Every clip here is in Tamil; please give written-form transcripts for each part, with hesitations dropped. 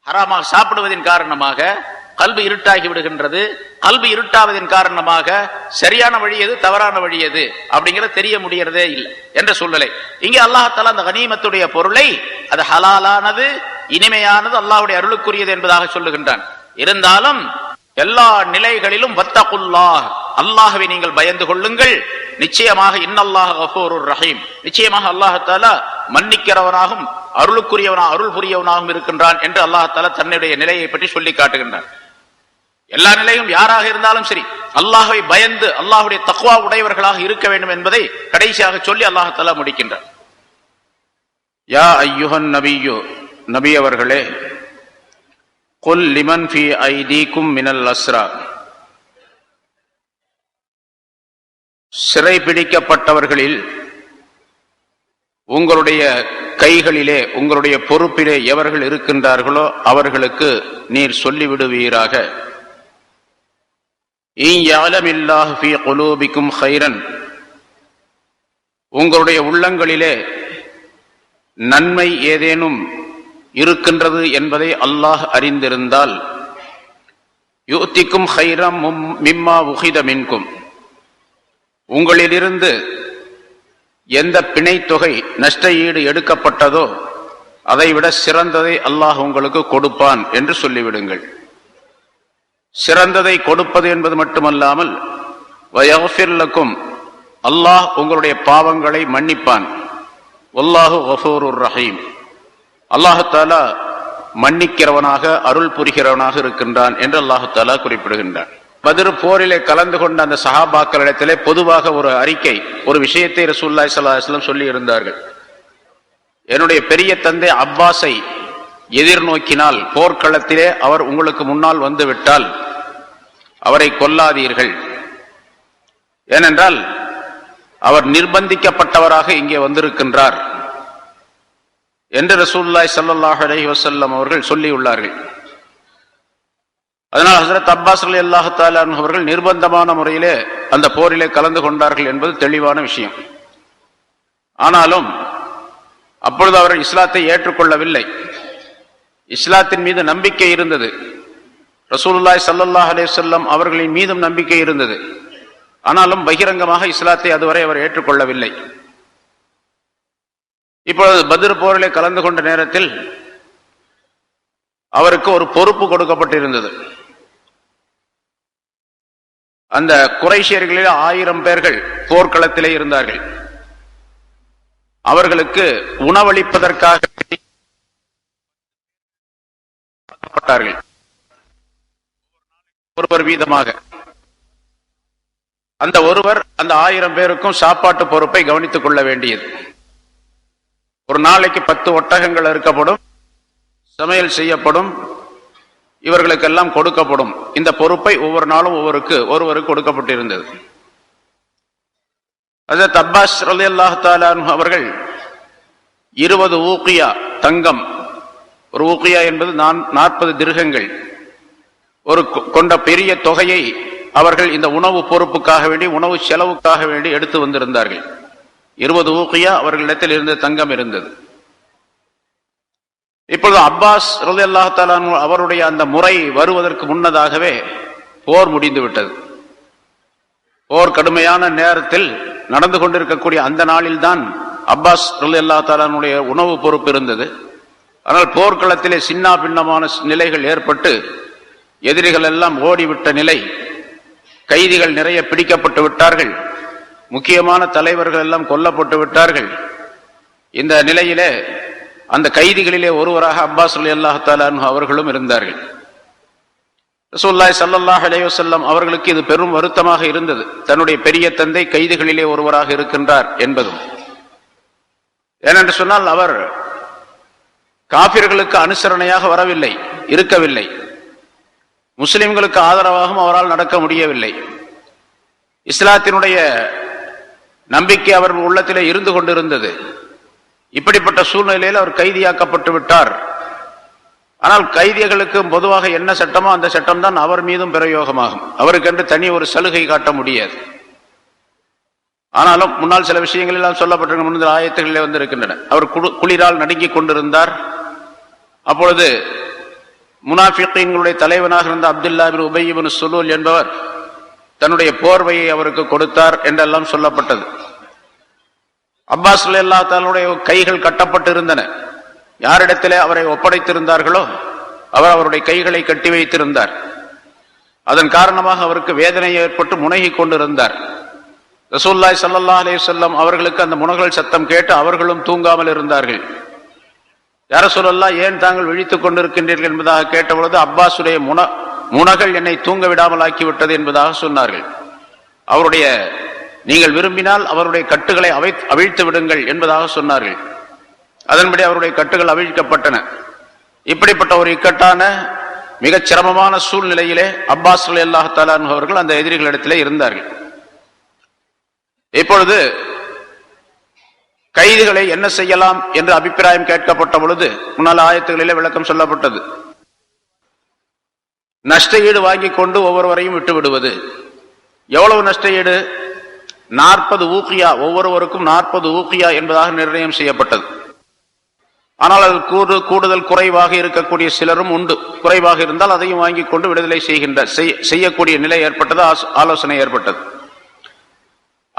ஹராமாக சாப்பிடுவதன் காரணமாக கல்வி இருட்டாகி விடுகின்றது. கல்வி இருட்டாவதன் காரணமாக சரியான வழி எது, தவறான வழி எது அப்படிங்கிற தெரிய முடியறதே இல்லை என்ற சூழ்நிலை. இங்கே அல்லாஹ்தாலா அந்த கனிமத்துடைய பொருளை அது ஹலாலானது, இனிமையானது, அல்லாஹ்வுடைய அருளுக்குரியது என்பதாக சொல்லுகின்றான். இருந்தாலும் எல்லா நிலைகளிலும் வத்தகுல்லாஹ், அல்லாஹ்வை நீங்கள் பயந்து கொள்ளுங்கள். நிச்சயமாக இன்னல்லாஹ் கஃபூருர் ரஹீம், நிச்சயமாக அல்லாஹ்தாலா மன்னிக்கிறவனாகவும் அருளுக்குரியவனாக அருள் புரியவனாகவும் இருக்கின்றான் என்று அல்லாஹ்தாலா தன்னுடைய நிலையை பற்றி சொல்லி காட்டுகின்றான். எல்லா நிலையும் யாராக இருந்தாலும் சரி அல்லாஹ்வை பயந்து அல்லாஹ்வுடைய தக்வா உடையவர்களாக இருக்க வேண்டும் என்பதை கடைசியாக சொல்லி அல்லாஹ்தாலா முடிக்கின்றான். யா அய்யுஹன் நபியு, நபி அவர்களே, குல் லிமன் ஃபீ ஐதீக்கும் மினல் அஸ்ரா, சிறை பிடிக்கப்பட்டவர்களில் உங்களுடைய கைகளிலே உங்களுடைய பொறுப்பிலே எவர்கள் இருக்கின்றார்களோ அவர்களுக்கு நீர் சொல்லிவிடுவீராக, இன் யஅலமில்லாஹு ஃபீ குலூபிக்கும் கைரன், உங்களுடைய உள்ளங்களிலே நன்மை ஏதேனும் இருக்கின்றது என்பதை அல்லாஹ் அறிந்திருந்தால், யுத்திக்கும் கைரம் மிம்மா உஹித மின்கும், உங்களிலிருந்து எந்த பிணை தொகை நஷ்ட ஈடு எடுக்கப்பட்டதோ அதைவிட சிறந்ததை அல்லாஹ் உங்களுக்கு கொடுப்பான் என்று சொல்லிவிடுங்கள். சிறந்ததை கொடுப்பது என்பது மட்டுமல்லாமல் வயஃபிர் லக்கும், அல்லாஹ் உங்களுடைய பாவங்களை மன்னிப்பான். வல்லாஹு கஃபூருர் ரஹீம், அல்லாஹு தஆலா மன்னிக்கிறவனாக அருள் புரிகிறவனாக இருக்கின்றான் என்று அல்லாஹு தஆலா குறிப்பிடுகின்றான். பத்ர் போரிலே கலந்து கொண்ட அந்த சஹாபாக்களிடத்திலே பொதுவாக ஒரு அறிக்கை, ஒரு விஷயத்தை ரசூலுல்லாஹி ஸல்லல்லாஹு அலைஹி வஸல்லம் சொல்லி இருந்தார்கள். என்னுடைய பெரிய தந்தை அப்பாஸை எதிர்நோக்கினால் போர்க்களத்திலே அவர் உங்களுக்கு முன்னால் வந்துவிட்டால் அவரை கொல்லாதீர்கள், ஏனென்றால் அவர் நிர்பந்திக்கப்பட்டவராக இங்கே வந்திருக்கின்றார் என்று ரசூலுல்லாஹி ஸல்லல்லாஹு அலைஹி வஸல்லம் அவர்கள் சொல்லியுள்ளார்கள். அதனால் ஹஜ்ரத் அப்பாஸ் ரலியல்லாஹு தஆலா அன்ஹு அவர்கள் நிர்பந்தமான முறையிலே அந்த போரிலே கலந்து கொண்டார்கள் என்பது தெளிவான விஷயம். ஆனாலும் அப்பொழுது அவர் இஸ்லாத்தை ஏற்றுக்கொள்ளவில்லை. இஸ்லாத்தின் மீது நம்பிக்கை இருந்தது, ரசூலுல்லாஹி ஸல்லல்லாஹு அலைஹி வஸல்லம் அவர்களின் மீதும் நம்பிக்கை இருந்தது. ஆனாலும் பகிரங்கமாக இஸ்லாத்தை அதுவரை அவர் ஏற்றுக்கொள்ளவில்லை. இப்பொழுது பத்ர் போரிலே கலந்து கொண்ட நேரத்தில் அவருக்கு ஒரு பொறுப்பு கொடுக்கப்பட்டிருந்தது. அந்த குறைஷியர்களில் 1000 பேர்கள் போர்க்களத்திலே இருந்தார்கள். அவர்களுக்கு உணவளிப்பதற்காக ஒருவர் வீதமாக அந்த ஒருவர் அந்த 1000 பேருக்கும் சாப்பாட்டு பொறுப்பை கவனித்துக் கொள்ள வேண்டியது. ஒரு நாளைக்கு 10 ஒட்டகங்கள் அறுக்கப்படும், சமையல் செய்யப்படும், இவர்களுக்கெல்லாம் கொடுக்கப்படும். இந்த பொறுப்பை ஒவ்வொரு நாளும் ஒருவருக்கு கொடுக்கப்பட்டிருந்தது. ஹஜ்ரத் அப்பாஸ் ரலியல்லாஹு தஆலா அன்ஹு அவர்கள் 20 ஊக்கியா தங்கம், ஒரு ஊக்கியா என்பது 40 திர்ஹங்கள் கொண்ட பெரிய தொகையை அவர்கள் இந்த உணவு பொறுப்புக்காக வேண்டி, உணவு செலவுக்காக வேண்டி எடுத்து வந்திருந்தார்கள். 20 ஊக்கியா அவர்களிடத்தில் இருந்த தங்கம் இருந்தது. இப்பொழுது அப்பாஸ் ரலியல்லாஹு தஆலா அன்ஹு அவருடைய அந்த முறை வருவதற்கு முன்னதாகவே போர் முடிந்து விட்டது. போர் கடுமையான நேரத்தில் நடந்து கொண்டிருக்கக்கூடிய அந்த நாளில்தான் அப்பாஸ் ரலியல்லாஹு தஆலா அன்ஹுடைய உணவு பொறுப்பு இருந்தது. ஆனால் போர்க்களத்திலே சின்ன பின்னமான நிலைகள் ஏற்பட்டு எதிரிகள் எல்லாம் ஓடிவிட்ட நிலை, கைதிகள் நிறைய பிடிக்கப்பட்டு விட்டார்கள், முக்கியமான தலைவர்கள் எல்லாம் கொல்லப்பட்டு விட்டார்கள். இந்த நிலையிலே அந்த கைதிகளிலே ஒருவராக அப்பாஸ் ரலியல்லாஹு தஆலா அன்ஹு அவர்களும் இருந்தார்கள். ரசூலுல்லாஹி ஸல்லல்லாஹு அலைஹி வஸல்லம் அவர்களுக்கு இது பெரும் வருத்தமாக இருந்தது, தன்னுடைய பெரிய தந்தை கைதிகளிலே ஒருவராக இருக்கின்றார் என்பதும். ஏனென்று சொன்னால் அவர் காபிர்களுக்கு அனுசரணையாக இருக்கவில்லை, முஸ்லிம்களுக்கு ஆதரவாகவும் அவரால் நடக்க முடியவில்லை. இஸ்லாத்தினுடைய நம்பிக்கை அவர் உள்ளத்திலே இருந்து கொண்டிருந்தது. இப்படிப்பட்ட சூழ்நிலையில் அவர் கைதியாக்கப்பட்டு விட்டார். ஆனால் கைதிகளுக்கு பொதுவாக என்ன சட்டமோ அந்த சட்டம் தான் அவர் மீதும் பிரயோகமாகும். அவருக்கென்று தனி ஒரு சலுகை காட்ட முடியாது. ஆனாலும் முன்னால் சில விஷயங்கள் எல்லாம் சொல்லப்பட்டிருக்க, முன்னர் ஆயத்துகளிலே வந்து இருக்கின்றன. அவர் குளிரால் நடுங்கிக் கொண்டிருந்தார். அப்பொழுது முனாஃபிகீன்களுடைய தலைவனாக இருந்த அப்துல்லா பின் உபை பின் சுலூல் என்பவர் தன்னுடைய போர்வையை அவருக்கு கொடுத்தார் என்றெல்லாம் சொல்லப்பட்டது. அப்பாஸ் ரலியல்லாஹு தஆலாவுடைய கைகள் கட்டப்பட்டு இருந்தன. யாரிடத்திலே அவரை ஒப்படைத்திருந்தார்களோ அவர் அவருடைய கைகளை கட்டி வைத்திருந்தார். அதன் காரணமாக அவருக்கு வேதனை ஏற்பட்டு முனகி கொண்டிருந்தார். ரசூலுல்லாஹி ஸல்லல்லாஹு அலைஹி வஸல்லம் அவர்களுக்கு அந்த முனகல் சத்தம் கேட்டு அவர்களும் தூங்காமல் இருந்தார்கள். யா ரசூலல்லாஹ், ஏன் தாங்கள் விழித்துக் கொண்டிருக்கின்றீர்கள் என்பதாக கேட்டபொழுது, அப்பாஸுடைய முனகல் என்னை தூங்க விடாமல் ஆக்கிவிட்டது என்பதாக சொன்னார்கள். அவருடைய நீங்கள் விரும்பினால் அவருடைய கட்டுகளை அவிழ்த்து விடுங்கள் என்பதாக சொன்னார்கள். அதன்படி அவருடைய கட்டுகள் அவிழ்க்கப்பட்டன. இப்படிப்பட்ட ஒரு இக்கட்டான மிகச் சிரமமான சூழ்நிலையிலே அப்பாஸ் ரலியல்லாஹு தஆலா அன்ஹு அவர்கள் அந்த எதிரிகளிடத்திலே இருந்தார்கள். இப்பொழுது கைதிகளை என்ன செய்யலாம் என்று அபிப்பிராயம் கேட்கப்பட்ட பொழுது முன்னால் ஆயத்துகளிலே விளக்கம் சொல்லப்பட்டது. நஷ்ட ஈடு வாங்கி கொண்டு ஒவ்வொருவரையும் விட்டு விடுவது. எவ்வளவு நஷ்ட ஈடு? 40 ஊக்கியா, ஒவ்வொருவருக்கும் 40 ஊக்கியா என்பதாக நிர்ணயம் செய்யப்பட்டது. ஆனால் அது கூடுதல் குறைவாக இருக்கக்கூடிய சிலரும் உண்டு. குறைவாக இருந்தால் அதையும் வாங்கி கொண்டு விடுதலை செய்யக்கூடிய நிலை ஏற்பட்டது, ஆலோசனை ஏற்பட்டது.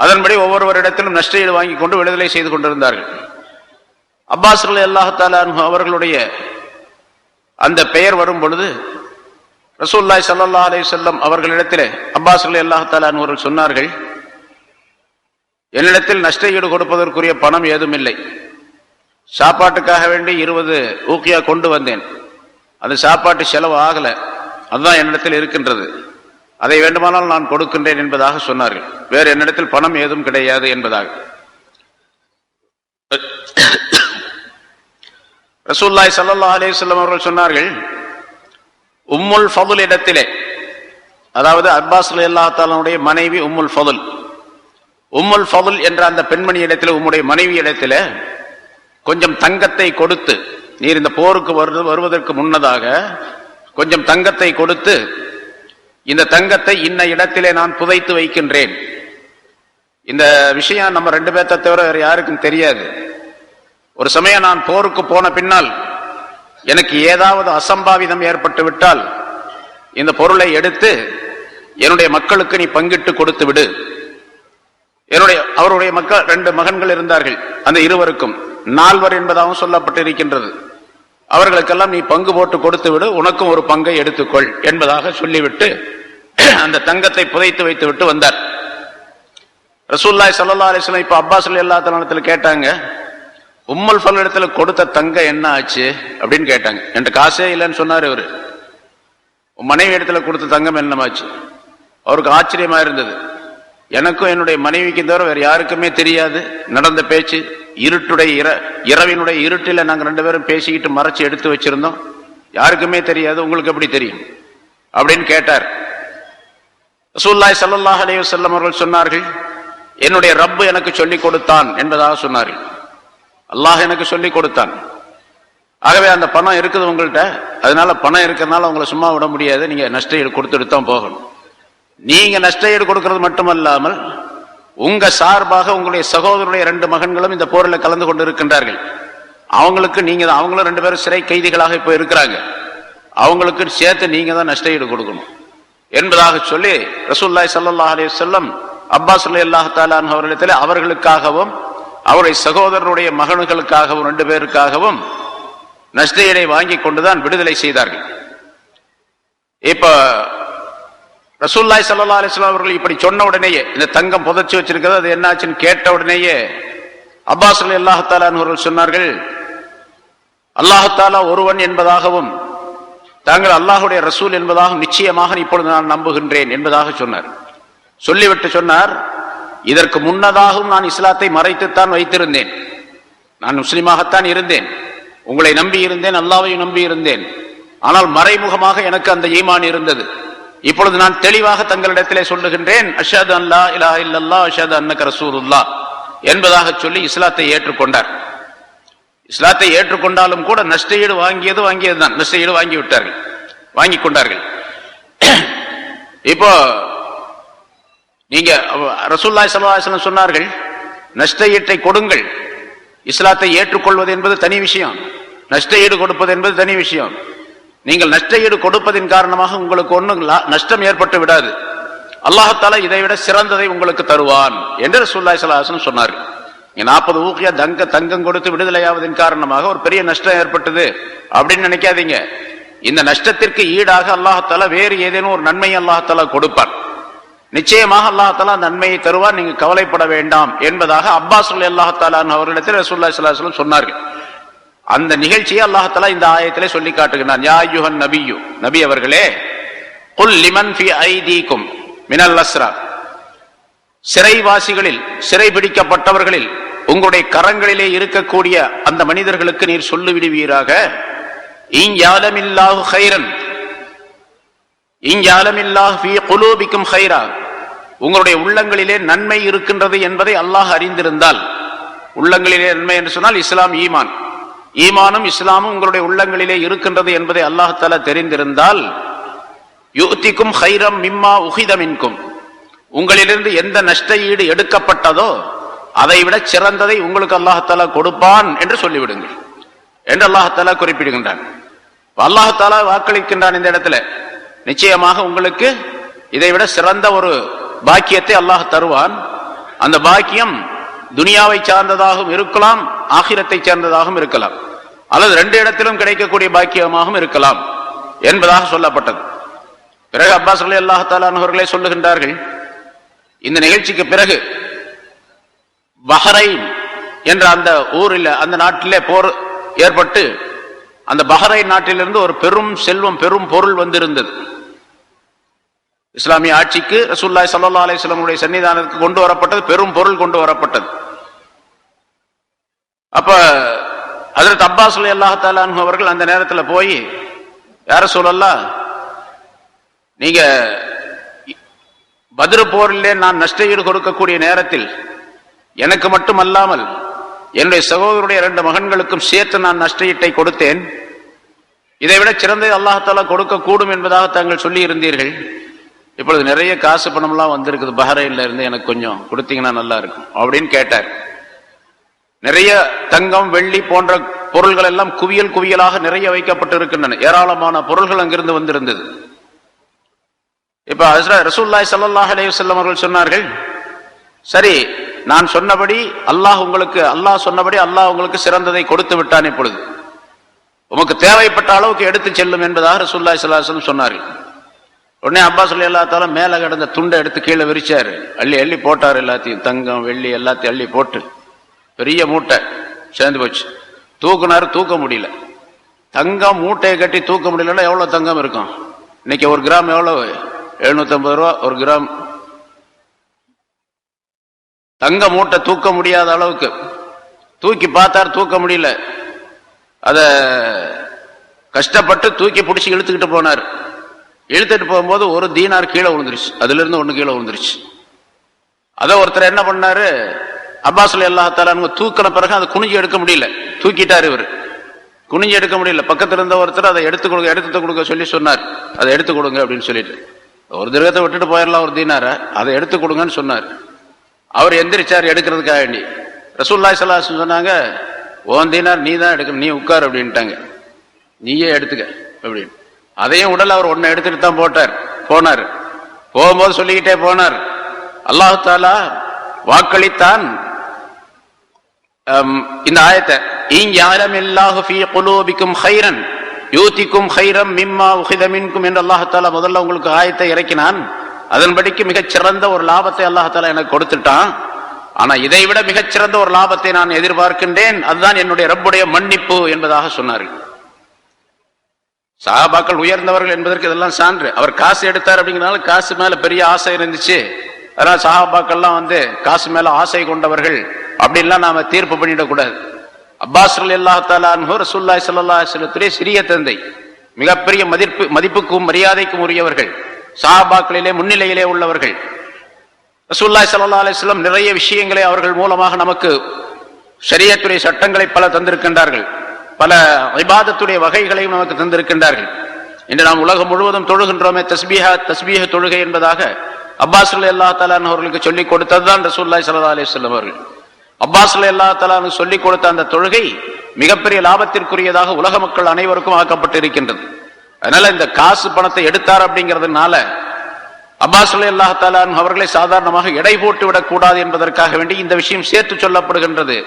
அதன்படி ஒவ்வொருவரிடத்திலும் நஷ்ட ஈடு வாங்கி கொண்டு விடுதலை செய்து கொண்டிருந்தார்கள். அப்பாஸ் ரலியல்லாஹு தஆலா அன்ஹு அவர்களுடைய அந்த பெயர் வரும் பொழுது ரசூலுல்லாஹி ஸல்லல்லாஹு அலைஹி வஸல்லம் அவர்களிடத்திலே அப்பாஸ் ரலியல்லாஹு தஆலா அன்ஹு அவர்கள் சொன்னார்கள், என்னிடத்தில் நஷ்ட ஈடு கொடுப்பதற்குரிய பணம் ஏதும் இல்லை. சாப்பாட்டுக்காக வேண்டி 20 ஊக்கியா கொண்டு வந்தேன். அது சாப்பாட்டு செலவு ஆகல, அதுதான் என்னிடத்தில் இருக்கின்றது. அதை வேண்டுமானால் நான் கொடுக்கின்றேன் என்பதாக சொன்னார்கள். வேறு என்னிடத்தில் பணம் ஏதும் கிடையாது என்பதாக. ரசூலுல்லாஹி ஸல்லல்லாஹு அலைஹி வஸல்லம் அவர்கள் சொன்னார்கள், உம்முல் ஃபதுல் இடத்திலே, அதாவது அப்பாஸ் ரலியல்லாஹு தஆலாவுடைய மனைவி உம்முல் ஃபதுல், உம்முல் ஃபதுல் என்ற அந்த பெண்மணி இடத்திலே, உம்முடைய மனைவி இடத்திலே கொஞ்சம் தங்கத்தை கொடுத்து, நீர் இந்த போருக்கு வருவதற்கு முன்னதாக கொஞ்சம் தங்கத்தை கொடுத்து, இந்த தங்கத்தை இன்ன இடத்திலே நான் புதைத்து வைக்கின்றேன். இந்த விஷயம் நம்ம 2 பேர்த்த தவிர வேற யாருக்கும் தெரியாது. ஒரு சமயம் நான் போருக்கு போன பின்னால் எனக்கு ஏதாவது அசம்பாவிதம் ஏற்பட்டு விட்டால் இந்த பொருளை எடுத்து என்னுடைய மக்களுக்கு நீ பங்கிட்டு கொடுத்து விடு. அவருடைய மக்கள் 2 மகன்கள் இருந்தார்கள். அந்த இருவருக்கும் 4 என்பதாகவும் சொல்லப்பட்டிருக்கின்றது. அவர்களுக்கெல்லாம் நீ பங்கு போட்டு கொடுத்து விடு, உனக்கும் ஒரு பங்கை எடுத்துக்கொள் என்பதாக சொல்லிவிட்டு அந்த தங்கத்தை புதைத்து வைத்து விட்டு வந்தார். ரசூலுல்லாஹி ஸல்லல்லாஹு அலைஹி வஸல்லம் இப்ப அப்பாஸ் ரலியல்லாஹு தஆலா கேட்டாங்க, உம்முல் ஃபதுல் இடத்துல கொடுத்த தங்கம் என்ன ஆச்சு அப்படின்னு கேட்டாங்க. என்கிட்ட காசே இல்லைன்னு சொன்னார் இவரு. மனைவி இடத்துல கொடுத்த தங்கம் என்னமாச்சு? அவருக்கு ஆச்சரியமா இருந்தது. எனக்கும் என்னுடைய மனைவிக்கும் தவிர வேற யாருக்குமே தெரியாது நடந்த பேச்சு. இரவினுடைய இருட்டில நாங்க 2 பேரும் பேசிக்கிட்டு மறைச்சு எடுத்து வச்சிருந்தோம். யாருக்குமே தெரியாது, உங்களுக்கு எப்படி தெரியும் அப்படின்னு கேட்டார். ரசூலுல்லாஹி ஸல்லல்லாஹு அலைஹி வஸல்லம் அவர்கள் சொன்னார்கள், என்னுடைய ரப்பு எனக்கு சொல்லிக் கொடுத்தான் என்பதாக சொன்னார்கள். அல்லாஹ் எனக்கு சொல்லிக் கொடுத்தான். ஆகவே அந்த பணம் இருக்குது உங்கள்கிட்ட, அதனால பணம் இருக்கிறதுனால உங்களை சும்மா விட முடியாது, நீங்க நஷ்ட ஈடு கொடுத்துட்டு தான் போகணும். நீங்க நஷ்ட ஈடு கொடுக்கிறது மட்டுமல்லாமல் உங்க சார்பாக உங்களுடைய சகோதரருடைய 2 மகன்களும் இந்த போரில் கலந்து கொண்டு இருக்கின்றார்கள். அவங்களுக்கு அவங்களும் 2 பேரும் சிறை கைதிகளாக இப்போ இருக்கிறாங்க. அவங்களுக்கு சேர்த்து நீங்க தான் நஷ்ட ஈடு கொடுக்கணும் என்பதாக சொல்லி ரசூலுல்லாஹி ஸல்லல்லாஹு அலைஹி வஸல்லம் அப்பாஸ் ரலியல்லாஹு தஆலா அன்ஹு அவர்களிடத்தில் அவர்களுக்காகவும் அவருடைய சகோதரருடைய மகன்களுக்காகவும் 2 பேருக்காகவும் நஷ்ட ஈடை வாங்கி கொண்டுதான் விடுதலை செய்தார்கள். இப்ப ரசூலுல்லாஹி ஸல்லல்லாஹு அலைஹி வஸல்லம் அவர்கள் இப்படி சொன்ன உடனேயே, இந்த தங்கம் புதைச்சு வச்சிருக்கிறது அது என்னாச்சுன்னு கேட்ட உடனேயே அப்பாஸ் ரலியல்லாஹு தஆலா அன்ஹு அவர்கள் சொன்னார்கள், அல்லாஹ் தஆலா ஒருவன் என்பதாகவும் தாங்கள் அல்லாஹ்வுடைய ரசூல் என்பதாகவும் நிச்சயமாக இப்பொழுது நான் நம்புகின்றேன் என்பதாக சொன்னார். சொல்லிவிட்டு சொன்னார், இதற்கு முன்னதாகவும் நான் இஸ்லாத்தை மறைத்துத்தான் வைத்திருந்தேன். நான் முஸ்லிமாகத்தான் இருந்தேன், உங்களை நம்பி இருந்தேன், அல்லாஹ்வையும் நம்பி இருந்தேன். ஆனால் மறைமுகமாக எனக்கு அந்த ஈமான் இருந்தது. இப்பொழுது நான் தெளிவாக தங்களிடத்திலே சொல்லுகின்றேன், அஷ்ஹது அன் லா இலாஹா இல்லல்லாஹ் அஷ்ஹது அன்னக ரசூலுல்லாஹ் என்பதாக சொல்லி இஸ்லாத்தை ஏற்றுக்கொண்டார். இஸ்லாத்தை ஏற்றுக்கொண்டாலும் கூட நஷ்ட ஈடு வாங்கியதுதான், நஷ்ட ஈடு வாங்கி விட்டார்கள், வாங்கி கொண்டார்கள். இப்போ நீங்க ரசூலுல்லாஹி ஸல்லல்லாஹு அலைஹி வஸல்லம் சொன்னார்கள், நஷ்ட ஈட்டை கொடுங்கள். இஸ்லாத்தை ஏற்றுக்கொள்வது என்பது தனி விஷயம், நஷ்ட ஈடு கொடுப்பது என்பது தனி விஷயம். நீங்கள் நஷ்ட ஈடு கொடுப்பதின் காரணமாக உங்களுக்கு ஒன்றும் நஷ்டம் ஏற்பட்டு விடாது. அல்லாஹால இதை விட சிறந்ததை உங்களுக்கு தருவான் என்று ரசூலுல்லாஹி ஸல்லல்லாஹு அலைஹி வஸல்லம் சொன்னார்கள். 40 ஊக்கியா தங்கம் கொடுத்து விடுதலையாவதன் காரணமாக ஒரு பெரிய நஷ்டம் ஏற்பட்டது அப்படின்னு நினைக்காதீங்க. இந்த நஷ்டத்திற்கு ஈடாக அல்லாஹால வேறு ஏதேனும் ஒரு நன்மையை அல்லாஹால கொடுப்பான். நிச்சயமாக அல்லாஹால நன்மையை தருவான், நீங்க கவலைப்பட வேண்டாம் என்பதாக அப்பாஸ் ரலியல்லாஹு தஆலா அவர்களிடத்தில் ரசூலுல்லாஹி ஸல்லல்லாஹு அலைஹி வஸல்லம் சொன்னார்கள். அந்த நிகழ்ச்சியை அல்லாஹால இந்த ஆயத்திலே சொல்லி காட்டுகிறான். யா அய்யுஹன் நபியு, நபி அவர்களே, குல் லிமன் ஃபி ஐதீக்கும் மினல் அஸ்ரா, சிறைவாசிகளில் சிறை பிடிக்கப்பட்டவர்களில் உங்களுடைய கரங்களிலே இருக்கக்கூடிய அந்த மனிதர்களுக்கு நீர் சொல்லிவிடுவீராக, இன் யாலமில்லாஹு கைரன் இன் யாலமில்லாஹு ஃபீ குலூபிக்கும் கைரா, உங்களுடைய உள்ளங்களிலே நன்மை இருக்கின்றது என்பதை அல்லாஹ் அறிந்திருந்தால், உள்ளங்களிலே நன்மை என்று சொன்னால் இஸ்லாம் ஈமான், ஈமானும் இஸ்லாமும் உங்களுடைய உள்ளங்களிலே இருக்கின்றது என்பதை அல்லாஹ் தஆலா தெரிந்திருந்தால், யுத்திக்கும் கைரம் மிம்மா உஹித மின்கும், உங்களிலிருந்து எந்த நஷ்ட ஈடு எடுக்கப்பட்டதோ அதை விட சிறந்ததை உங்களுக்கு அல்லாஹ் தஆலா கொடுப்பான் என்று சொல்லிவிடுங்கள் என்று அல்லாஹ் தஆலா குறிப்பிடுகின்றான். அல்லாஹ் தஆலா வாக்களிக்கின்றான் இந்த இடத்துல, நிச்சயமாக உங்களுக்கு இதை விட சிறந்த ஒரு பாக்கியத்தை அல்லாஹ் தருவான். அந்த பாக்கியம் துனியாவை சார்ந்ததாகவும் இருக்கலாம், ஆகிரத்தை சார்ந்ததாகவும் இருக்கலாம், அல்லது ரெண்டு இடத்திலும் கிடைக்கக்கூடிய பாக்கியமாகவும் இருக்கலாம் என்பதாக சொல்லப்பட்டது. பிறகு அப்பாஸ் ரலியல்லாஹு தஆலா அவர்களே சொல்லுகின்றார்கள், இந்த நிகழ்ச்சிக்கு பிறகு பஹ்ரைன் என்ற அந்த ஊரில், அந்த நாட்டிலே போர் ஏற்பட்டு அந்த பஹ்ரைன் நாட்டிலிருந்து ஒரு பெரும் செல்வம், பெரும் பொருள் வந்திருந்தது. இஸ்லாமிய ஆட்சிக்கு ரசூலுல்லாஹி ஸல்லல்லாஹு அலைஹி வஸல்லம் உடைய சன்னிதானத்துக்கு கொண்டு வரப்பட்டது, பெரும் பொருள் கொண்டு வரப்பட்டது. அப்ப ஹஜ்ரத் அப்பாஸ் ரலியல்லாஹு தஆலா அன்ஹு அவர்கள் அந்த நேரத்தில் போய், யா ரசூலல்லாஹ், நீங்க பத்ர் போரிலே நான் நஷ்ட ஈடு கொடுக்கக்கூடிய நேரத்தில் எனக்கு மட்டுமல்லாமல் என்னுடைய சகோதரருடைய 2 மகன்களுக்கும் சேர்த்து நான் நஷ்ட ஈட்டை கொடுத்தேன். இதை விட சிறந்ததை அல்லாஹ் தஆலா கொடுக்க கூடும் என்பதாக தாங்கள் சொல்லி இருந்தீர்கள். இப்பொழுது நிறைய காசு பணம்லாம் வந்திருக்குது பஹ்ரைன்ல இருந்து, எனக்கு கொஞ்சம் கொடுத்தீங்கன்னா நல்லா இருக்கும் அப்படின்னு கேட்டார். நிறைய தங்கம் வெள்ளி போன்ற பொருள்கள் எல்லாம் குவியல் குவியலாக நிறைய வைக்கப்பட்டு இருக்கின்றன. ஏராளமான பொருள்கள் அங்கிருந்து வந்திருந்தது. இப்ப ரசூலுல்லாஹி ஸல்லல்லாஹு அலைஹி வஸல்லம் அவர்கள் சொன்னார்கள், சரி, நான் சொன்னபடி அல்லாஹ் சொன்னபடி அல்லாஹ் உங்களுக்கு சிறந்ததை கொடுத்து விட்டான், இப்பொழுது உமக்கு தேவைப்பட்ட அளவுக்கு எடுத்து செல்லும் என்பதாக ரசூலுல்லாஹி ஸல்லல்லாஹு அலைஹி வஸல்லம் சொன்னார்கள். உடனே அப்பாஸ் ரலியல்லாஹு தஆலா மேல கிடந்த துண்டை எடுத்து கீழே விரிச்சாரு, அள்ளி அள்ளி போட்டார். எல்லாத்தையும் தங்கம் வெள்ளி எல்லாத்தையும் அள்ளி போட்டு பெரிய மூட்டை சேர்ந்து போச்சு. தூக்குனாரு, தூக்க முடியல. தங்கம் மூட்டையை கட்டி தூக்க முடியலன்னா எவ்வளவு தங்கம் இருக்கும்? இன்னைக்கு 1 கிராம் எவ்வளவு? 750 ரூபா 1 கிராம். தங்க மூட்டை தூக்க முடியாத அளவுக்கு தூக்கி பார்த்தார், தூக்க முடியல. அத கஷ்டப்பட்டு தூக்கி பிடிச்சி இழுத்துக்கிட்டு போனார். இழுத்துட்டு போகும்போது 1 தீனார் கீழே விழுந்துருச்சு, அதுல இருந்து 1 கீழே விழுந்துருச்சு. அத ஒருத்தர் என்ன பண்ணாரு, அப்பாஸ் ரலியல்லாஹு தஆலா தூக்கின பிறகு அதை குனிஞ்சு எடுக்க முடியல, தூக்கிட்டாரு. இவர் குனிஞ்சு எடுக்க முடியல. பக்கத்துல இருந்த ஒருத்தர் அதை எடுத்து கொடுக்க சொல்லி சொன்னார், அதை எடுத்து கொடுங்க அப்படின்னு சொல்லிட்டு. ஒரு திருகத்தை விட்டுட்டு போயிடலாம் 1 தீனார, அதை எடுத்து கொடுங்கன்னு சொன்னார். அவர் எந்திரிச்சார் எடுக்கிறதுக்காக வேண்டி. ரசூலுல்லாஹி ஸல்லல்லாஹு அலைஹி வஸல்லம் சொன்னாங்க, 1 தீனார் நீ தான் எடுக்கணும், நீ உட்கார் அப்படின்ட்டாங்க. நீயே எடுத்துக்க அப்படின்னு. அதையும் உடல் அவர் 1 எடுத்துட்டு தான் போனார். போகும்போது சொல்லிக்கிட்டே போனார், அல்லாஹ் தஆலா வாக்களித்தான் இந்த ஆயத்தை, இன் யஅலமில்லாஹு ஃபீ குலூபிக்கும் கைரன் யூதிக்கும் கைரம் மிம்மா உஹித மின்கும் என்று அல்லாஹ் தஆலா முதல்ல உங்களுக்கு ஆயத்தை இறக்கினான். அதன்படிக்கு மிகச்சிறந்த ஒரு லாபத்தை அல்லாஹ் தஆலா எனக்கு கொடுத்துட்டான். ஆனா இதை விட மிகச்சிறந்த ஒரு லாபத்தை நான் எதிர்பார்க்கின்றேன், அதுதான் என்னுடைய ரப்புடைய மன்னிப்பு என்பதாக சொன்னார்கள். சஹாபாக்கள் உயர்ந்தவர்கள் என்பதற்கு இதெல்லாம் சான்று. அவர் காசு எடுத்தார் அப்படிங்கிறனால காசு மேல பெரிய ஆசை இருந்துச்சு, அதனால சஹாபாக்கள்லாம் காசு மேல ஆசை கொண்டவர்கள் அப்படின்லாம் நாம தீர்ப்பு பண்ணிடக்கூடாது. அப்பாஸ் ரலியல்லாஹு தஆலா அன்ஹு ரசூலுல்லாஹி ஸல்லல்லாஹு அலைஹி வஸல்லத்துடைய சிறிய தந்தை, மிகப்பெரிய மதிப்புக்கும் மரியாதைக்கும் உரியவர்கள், சஹாபாக்களிலே முன்னிலையிலே உள்ளவர்கள். ரசூலுல்லாஹி ஸல்லல்லாஹு அலைஹி வஸல்லம் நிறைய விஷயங்களை அவர்கள் மூலமாக நமக்கு ஷரியத்துடைய சட்டங்களை பல தந்திருக்கின்றார்கள், பல இபாதத்துடைய வகைகளையும் நமக்கு தந்திருக்கின்றார்கள். இன்று நாம் உலகம் முழுவதும் தொழுகின்றோமே தஸ்பீஹ தொழுகை என்பதாக அப்பாஸ் ரலியல்லாஹு தஆலா அவர்களுக்கு சொல்லிக் கொடுத்ததுதான் ரசூலுல்லாஹி ஸல்லல்லாஹு அலைஹி வஸல்லம் அவர்கள். அப்பாஸ் ரலியல்லாஹு தஆலா சொல்லிக் கொடுத்த அந்த தொழுகை மிகப்பெரிய லாபத்திற்குரியதாக உலக மக்கள் அனைவருக்கும் ஆக்கப்பட்டு இருக்கின்றது. அதனால இந்த காசு பணத்தை எடுத்தார் அப்படிங்கிறதுனால அப்பாஸ் ரலியல்லாஹு தஆலா அன்ஹு அவர்களை சாதாரணமாக எடை போட்டு விடக் கூடாது என்பதற்காக வேண்டி இந்த விஷயம் சேர்த்து சொல்லப்படுகின்றது.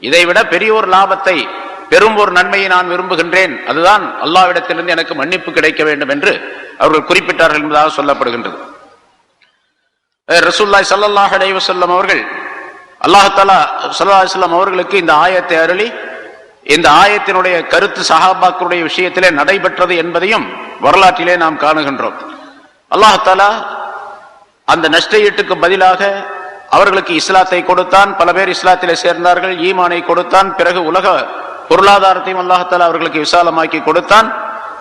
இதைவிட பெரிய ஒரு லாபத்தை பெரும் ஒரு நன்மையை நான் விரும்புகின்றேன், அதுதான் அல்லாஹ்விடத்திலிருந்து எனக்கு மன்னிப்பு கிடைக்க வேண்டும் என்று அவர்கள் குறிப்பிட்டார்கள் என்பதாக சொல்லப்படுகின்றது. ரசூலுல்லாஹி ஸல்லல்லாஹு அலைஹி வஸல்லம் அவர்கள் அல்லாஹ் தஆலா ஸல்லல்லாஹு அலைஹி வஸல்லம் அவர்களுக்கு இந்த ஆயத்தை அருளி இந்த ஆயத்தினுடைய கருத்து சஹாபாக்களுடைய விஷயத்திலே நடைபெற்றது என்பதையும் வரலாற்றிலே நாம் காணுகின்றோம். அல்லாஹ் தஆலா அந்த நஷ்டஈட்டுக்கு பதிலாக அவர்களுக்கு இஸ்லாத்தை கொடுத்தான், பல பேர் இஸ்லாத்திலே சேர்ந்தார்கள், ஈமானை கொடுத்தான், பிறகு உலக பொருளாதாரத்தையும் அல்லாஹ் தஆலா அவர்களுக்கு விசாலமாக்கி கொடுத்தான்.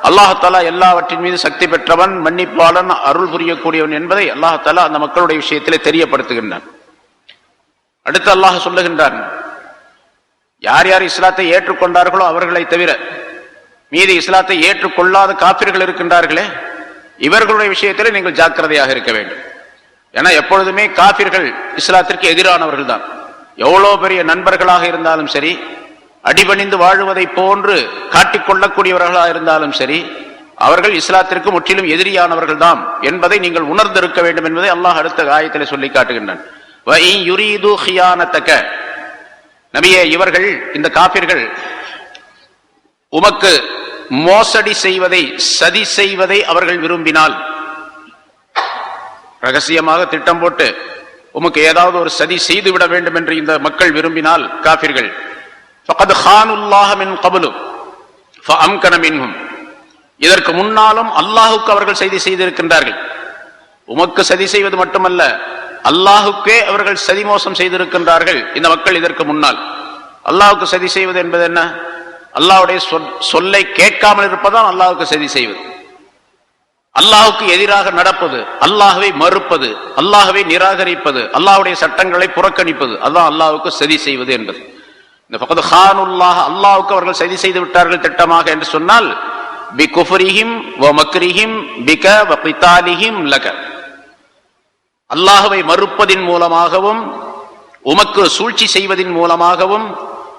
அல்லாஹ் தஆலா எல்லாவற்றின் மீது சக்தி பெற்றவன், மன்னிப்பாளன், அருள் புரியக்கூடியவன் என்பதை அல்லாஹ் தஆலா அந்த மக்களுடைய விஷயத்திலே தெரியப்படுத்துகின்றான். அடுத்து அல்லாஹ் சொல்லுகின்றான், யார் யார் இஸ்லாத்தை ஏற்றுக்கொண்டார்களோ அவர்களை தவிர மீதி இஸ்லாத்தை ஏற்றுக்கொள்ளாத காபிர்கள் இருக்கின்றார்களே, இவர்களுடைய விஷயத்திலே நீங்கள் ஜாக்கிரதையாக இருக்க வேண்டும். ஏன்னா எப்பொழுதுமே காபிர்கள் இஸ்லாத்திற்கு எதிரானவர்கள் தான். எவ்வளவு பெரிய நண்பர்களாக இருந்தாலும் சரி, அடிபணிந்து வாழுவதை போன்று காட்டிக்கொள்ளக்கூடியவர்களாக இருந்தாலும் சரி, அவர்கள் இஸ்லாத்திற்கு முற்றிலும் எதிரியானவர்கள் தான் என்பதை நீங்கள் உணர்ந்திருக்க வேண்டும் என்பதை அல்லாஹ் அடுத்த ஆயத்திலே சொல்லி காட்டுகின்றான். நபியே, இவர்கள் இந்த காபிர்கள் உமக்கு மோசடி செய்வதை, சதி செய்வதை அவர்கள் விரும்பினால், ரகசியமாக திட்டம் போட்டு உமக்கு ஏதாவது ஒரு சதி செய்து விட வேண்டும் என்று இந்த மக்கள் விரும்பினால், காபிர்கள் ஃபகத் ஹானுல்லாஹ மின் கப்லு ஃபஅம்கன மின்ஹும், இதற்கு முன்னாலும் அல்லாஹுக்கு அவர்கள் சதி செய்திருக்கின்றார்கள். உமக்கு சதி செய்வது மட்டுமல்ல, அல்லாஹுக்கே அவர்கள் சதி மோசம் செய்திருக்கின்றார்கள் இந்த மக்கள் இதற்கு முன்னால். அல்லாஹுக்கு சதி செய்வது என்பது என்ன? அல்லாஹ்வுடைய சொல்லை கேட்காமல் இருப்பதான் அல்லாஹுக்கு சதி செய்வது. அல்லாஹுக்கு எதிராக நடப்பது, அல்லாஹ்வை மறுப்பது, அல்லாஹ்வை நிராகரிப்பது, அல்லாஹ்வுடைய சட்டங்களை புறக்கணிப்பது, அதான் அல்லாஹுக்கு சதி செய்வது என்பது. இந்த ஃபகத் ஹானுல்லாஹ், அல்லாஹுக்கு அவர்கள் சதி செய்து விட்டார்கள் திட்டமாக என்று சொன்னால், பி குஃப்ரிஹிம் வ மக்ரிஹிம் பிக வ கிதாலிஹிம் லக, அல்லாஹ்வை மறுப்பதின் மூலமாகவும், உமக்கு சூழ்ச்சி செய்வதின் மூலமாகவும்,